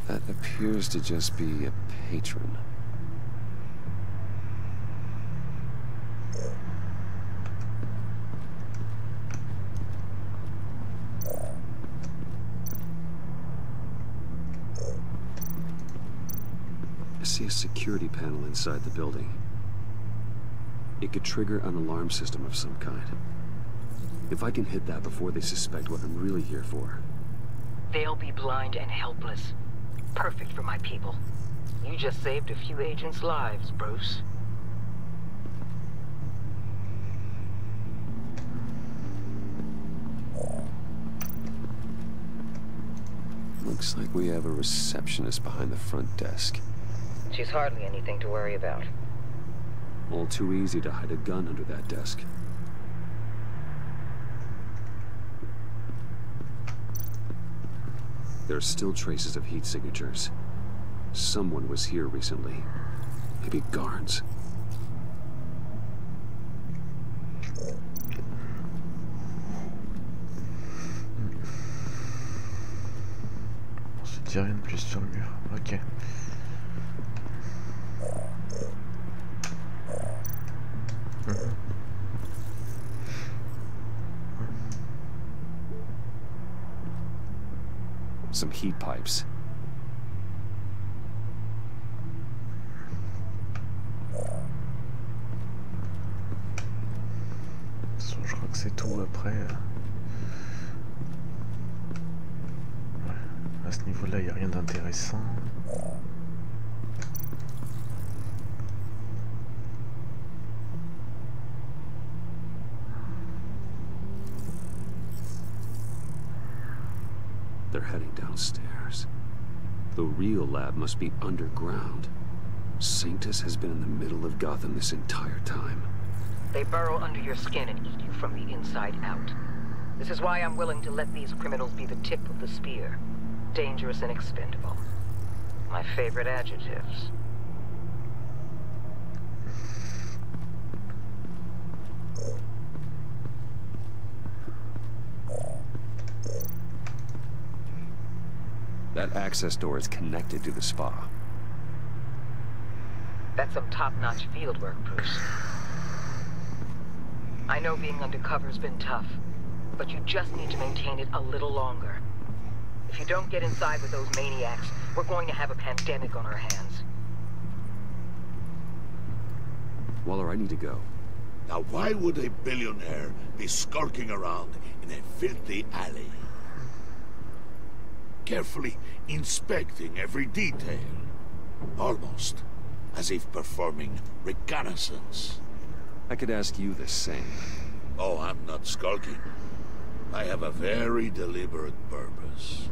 That appears to just be a patron. I see a security panel inside the building. It could trigger an alarm system of some kind. If I can hit that before they suspect what I'm really here for. They'll be blind and helpless. Perfect for my people. You just saved a few agents' lives, Bruce. Looks like we have a receptionist behind the front desk. She's hardly anything to worry about. All too easy to hide a gun under that desk. There are still traces of heat signatures. Someone was here recently. Maybe guards. On se dit rien de plus sur le mur. Ok. Some heat pipes. Je crois que c'est tout après. Ouais. À ce niveau-là, il n'y a rien d'intéressant. They're heading downstairs. The real lab must be underground. Sanctus has been in the middle of Gotham this entire time. They burrow under your skin and eat you from the inside out. This is why I'm willing to let these criminals be the tip of the spear. Dangerous and expendable. My favorite adjectives. That access door is connected to the spa. That's some top-notch fieldwork, Bruce. I know being undercover's been tough, but you just need to maintain it a little longer. If you don't get inside with those maniacs, we're going to have a pandemic on our hands. Waller, I need to go. Now why would a billionaire be skulking around in a filthy alley? Carefully inspecting every detail. Almost as if performing reconnaissance. I could ask you the same. Oh, I'm not skulking. I have a very deliberate purpose.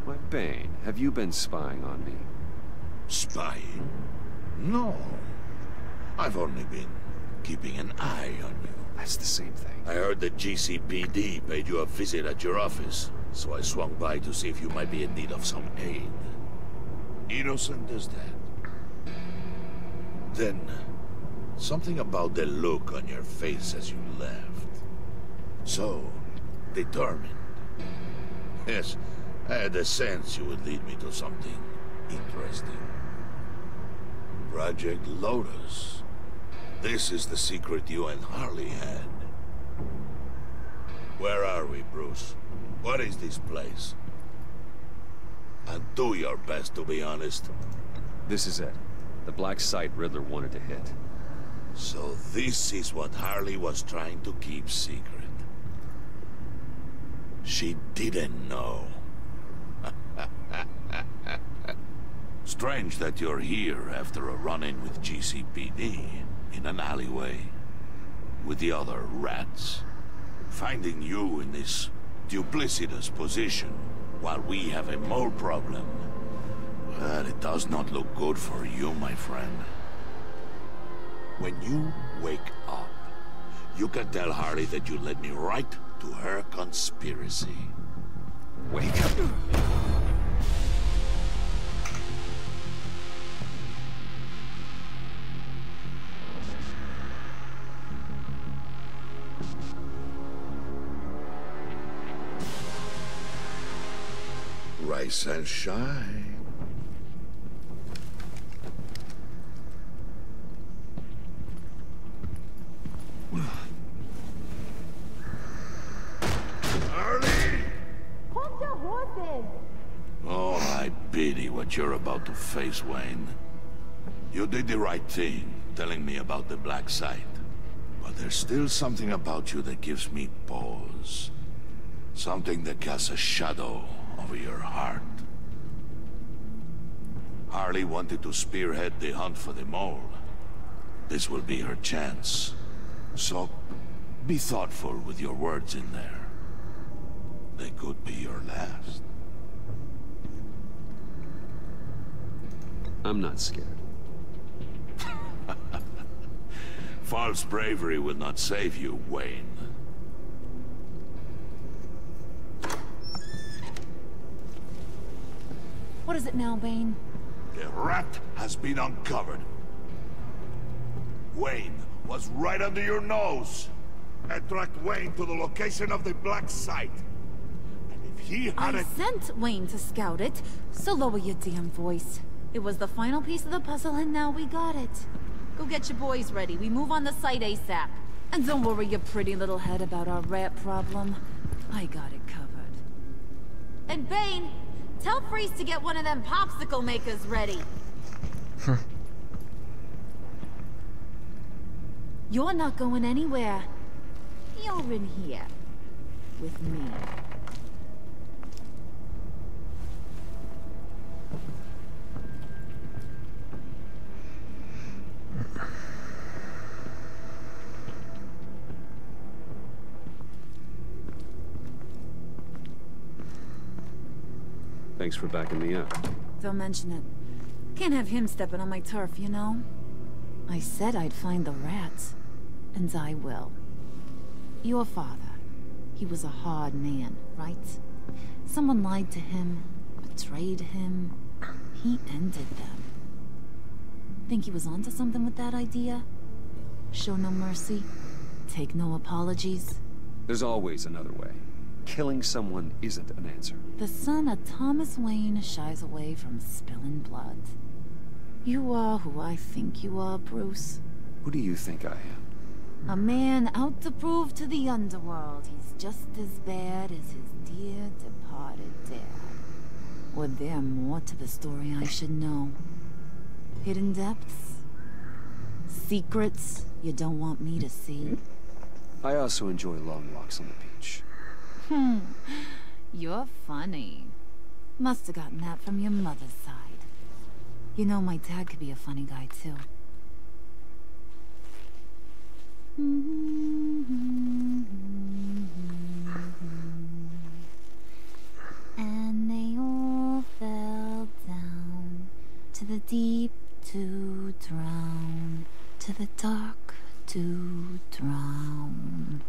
Why, Bane, have you been spying on me? Spying? No. I've only been keeping an eye on you. That's the same thing. I heard that GCPD paid you a visit at your office, so I swung by to see if you might be in need of some aid. Innocent as that. Then, something about the look on your face as you left. So, determined. Yes, I had a sense you would lead me to something interesting. Project Lotus. This is the secret you and Harley had. Where are we, Bruce? What is this place? And do your best to be honest. This is it. The black site Riddler wanted to hit. So this is what Harley was trying to keep secret. She didn't know. Strange that you're here after a run-in with GCPD in an alleyway with the other rats. Finding you in this duplicitous position while we have a mole problem. Well, it does not look good for you, my friend. When you wake up, you can tell Harley that you led me right to her conspiracy. Wake up. Rise and shine. Oh, I pity what you're about to face, Wayne. You did the right thing, telling me about the black site. But there's still something about you that gives me pause. Something that casts a shadow over your heart. Harley wanted to spearhead the hunt for the mole. This will be her chance. So, be thoughtful with your words in there. They could be your last. I'm not scared. False bravery will not save you, Wayne. What is it now, Bane? The rat has been uncovered. Wayne was right under your nose. I tracked Wayne to the location of the black site. And if he hadn't... I sent Wayne to scout it, so lower your damn voice. It was the final piece of the puzzle, and now we got it. Go get your boys ready. We move on the site ASAP. And don't worry your pretty little head about our rat problem. I got it covered. And Bane, tell Freeze to get one of them popsicle makers ready. You're not going anywhere. You're in here. With me. Thanks for backing me up. Don't mention it. Can't have him stepping on my turf, you know? I said I'd find the rats. And I will. Your father. He was a hard man, right? Someone lied to him, betrayed him. He ended them. Think he was onto something with that idea? Show no mercy? Take no apologies? There's always another way. Killing someone isn't an answer. The son of Thomas Wayne shies away from spilling blood. You are who I think you are, Bruce. Who do you think I am? A man out to prove to the underworld he's just as bad as his dear departed dad. Or there more to the story I should know? Hidden depths? Secrets you don't want me to see? I also enjoy long walks on the beach. You're funny. Must have gotten that from your mother's side. You know, my dad could be a funny guy, too. And they all fell down to the deep to drown, to the dark to drown.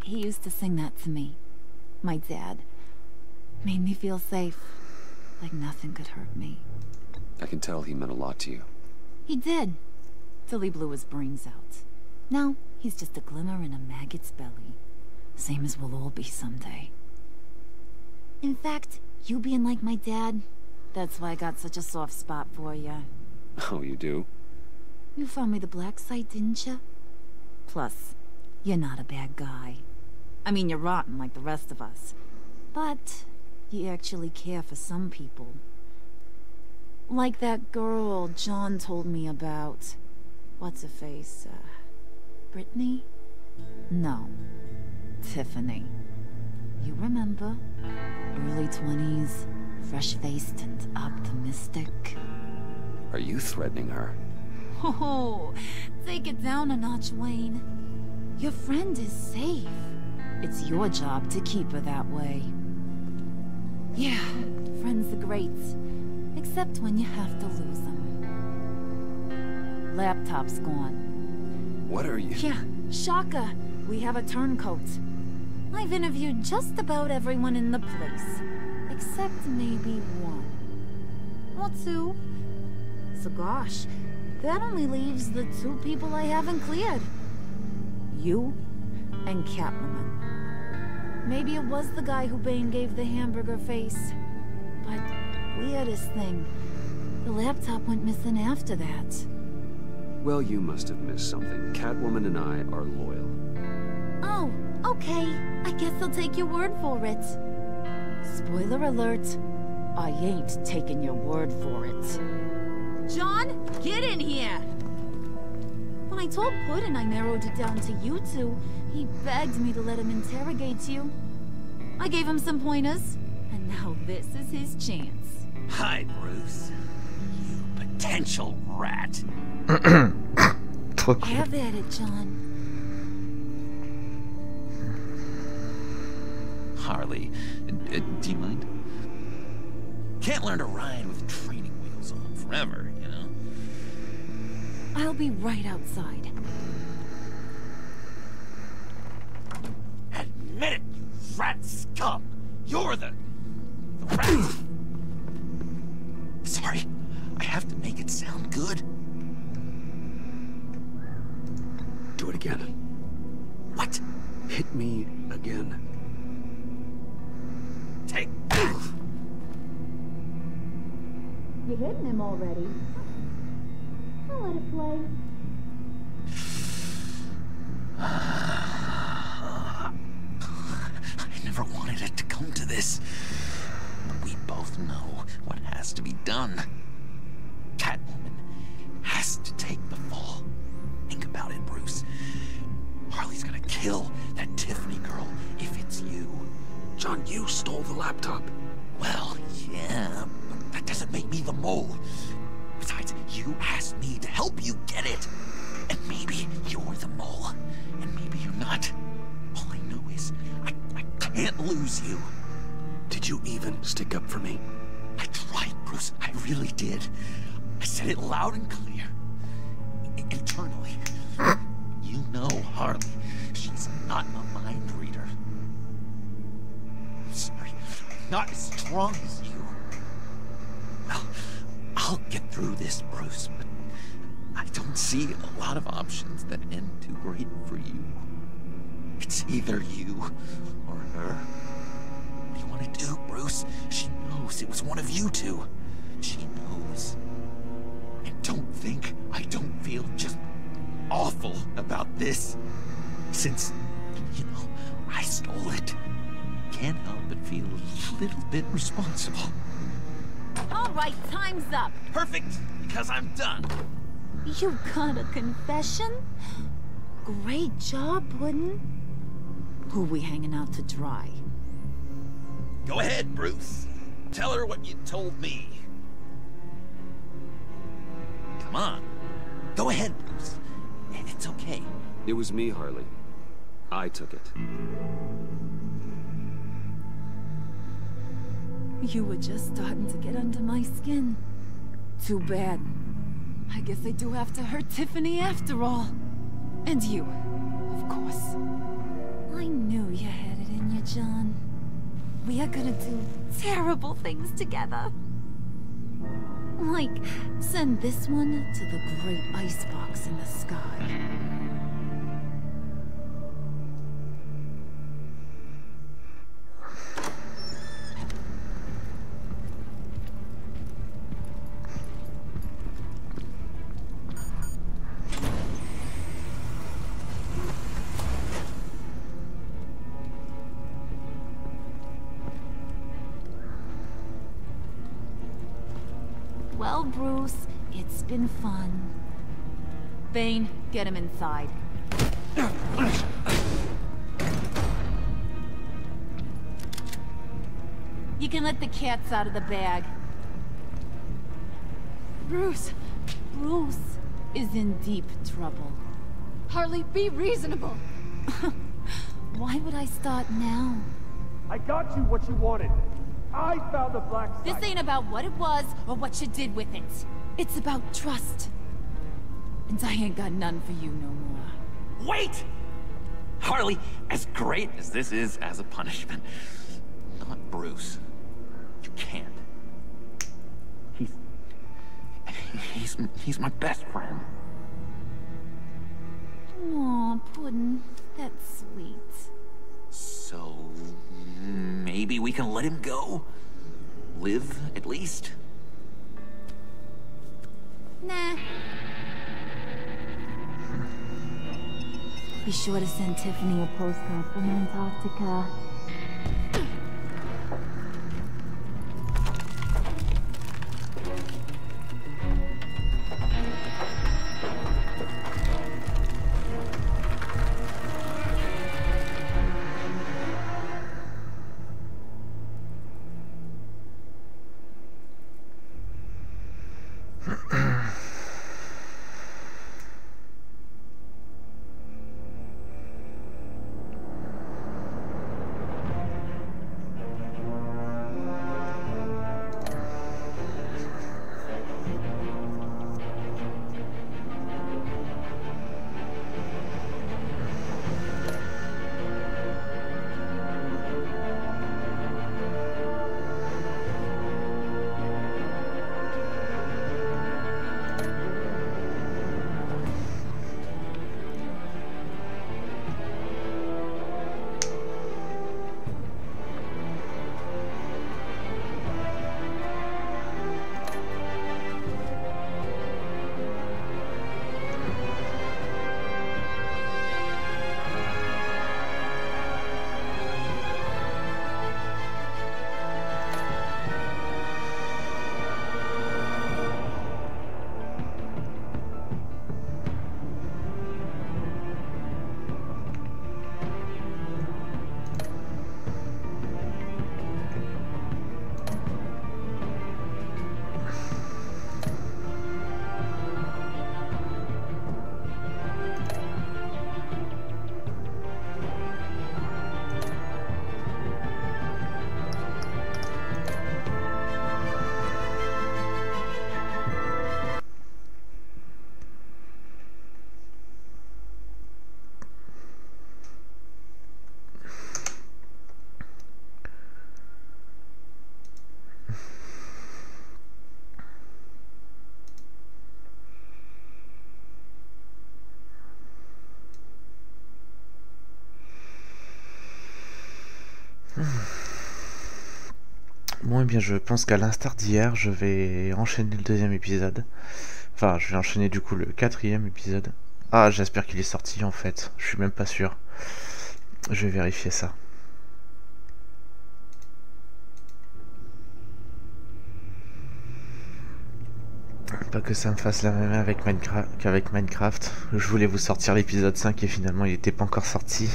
He used to sing that to me. My dad. Made me feel safe. Like nothing could hurt me. I can tell he meant a lot to you. He did. Till he blew his brains out. Now, he's just a glimmer in a maggot's belly. Same as we'll all be someday. In fact, you being like my dad, that's why I got such a soft spot for you. Oh, you do? You found me the black site, didn't you? Plus, you're not a bad guy. I mean, you're rotten like the rest of us. But you actually care for some people. Like that girl John told me about. What's her face? Brittany? No. Tiffany. You remember? Early 20s, fresh-faced and optimistic. Are you threatening her? Oh, take it down a notch, Wayne. Your friend is safe. It's your job to keep her that way. Yeah, friends are great. Except when you have to lose them. Laptop's gone. What are you... Yeah, shocker. We have a turncoat. I've interviewed just about everyone in the place. Except maybe one. Or two. So gosh, that only leaves the two people I haven't cleared. You and Catwoman. Maybe it was the guy who Bane gave the hamburger face. But weirdest thing, the laptop went missing after that. Well, you must have missed something. Catwoman and I are loyal. Oh, okay. I guess I'll take your word for it. Spoiler alert. I ain't taking your word for it. John, get in here! When I told Puddin' I narrowed it down to you two, he begged me to let him interrogate you. I gave him some pointers, and now this is his chance. Hi, Bruce. You potential rat. Have at it, John. Harley, do you mind? Can't learn to ride with training wheels on forever, you know? I'll be right outside. Admit it, you rat scum! You're the rat! Sorry, I have to make it sound good. Do it again. What? Hit me again. Take that! You hitting him already? I'll let it play. I never wanted it to come to this. But we both know what has to be done. Catwoman has to take the fall. Think about it, Bruce. Harley's gonna kill that Tiffany girl if it's you. John, you stole the laptop. Well, yeah, but that doesn't make me the mole. Besides, you asked me to help you get it. And maybe you're the mole, and maybe you're not. All I know is I can't lose you. Did you even stick up for me? I tried, Bruce. I really did. I said it loud and clear. Internally. You know Harley. She's not a mind reader. I'm sorry. I'm not as strong as you. Well, I'll get through this, Bruce, but I don't see a lot of options that end too great for you. It's either you or her. What do you want to do, Bruce? She knows it was one of you two. She knows. And don't think I don't feel awful about this. Since, you know, I stole it. Can't help but feel a little bit responsible. All right, time's up. Perfect, because I'm done. You got a confession? Great job, Puddin'. Who we hanging out to dry? Go ahead, Bruce. Tell her what you told me. Come on. Go ahead, Bruce. It's okay. It was me, Harley. I took it. You were just starting to get under my skin. Too bad. I guess I do have to hurt Tiffany after all. And you, of course. I knew you had it in you, John. We are gonna do terrible things together. Like, send this one to the great icebox in the sky. Well, Bruce, it's been fun. Bane, get him inside. You can let the cats out of the bag. Bruce! Bruce is in deep trouble. Harley, be reasonable! Why would I start now? I got you what you wanted. I found the black site. This ain't about what it was or what you did with it. It's about trust. And I ain't got none for you no more. Wait! Harley, as great as this is as a punishment, not Bruce. You can't. He's my best friend. Aw, Puddin', that's sweet. So, maybe we can let him go? Live, at least? Nah. Be sure to send Tiffany a postcard from Antarctica. Bon, eh bien, je pense qu'à l'instar d'hier, je vais enchaîner le deuxième épisode. Enfin, je vais enchaîner du coup le 4e épisode. Ah, j'espère qu'il est sorti en fait. Je suis même pas sûr. Je vais vérifier ça. Pas que ça me fasse la même avec qu'avec Minecraft. Je voulais vous sortir l'épisode 5 et finalement il était pas encore sorti.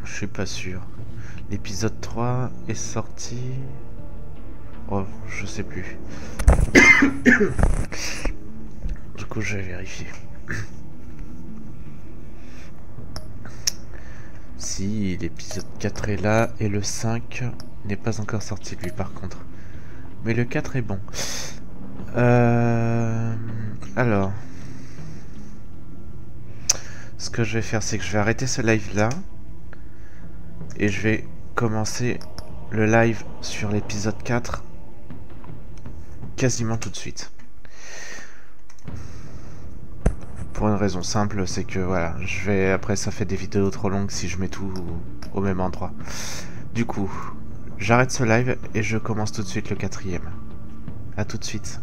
Je suis pas sûr. L'épisode 3 est sorti... Oh, je sais plus. Du coup, je vais vérifier. Si, l'épisode 4 est là, et le 5 n'est pas encore sorti, lui, par contre. Mais le 4 est bon. Alors... Ce que je vais faire, c'est que je vais arrêter ce live-là. Et je vais commencer le live sur l'épisode 4 quasiment tout de suite. Pour une raison simple, c'est que voilà, après ça fait des vidéos trop longues si je mets tout au même endroit. Du coup, j'arrête ce live et je commence tout de suite le 4e. A tout de suite.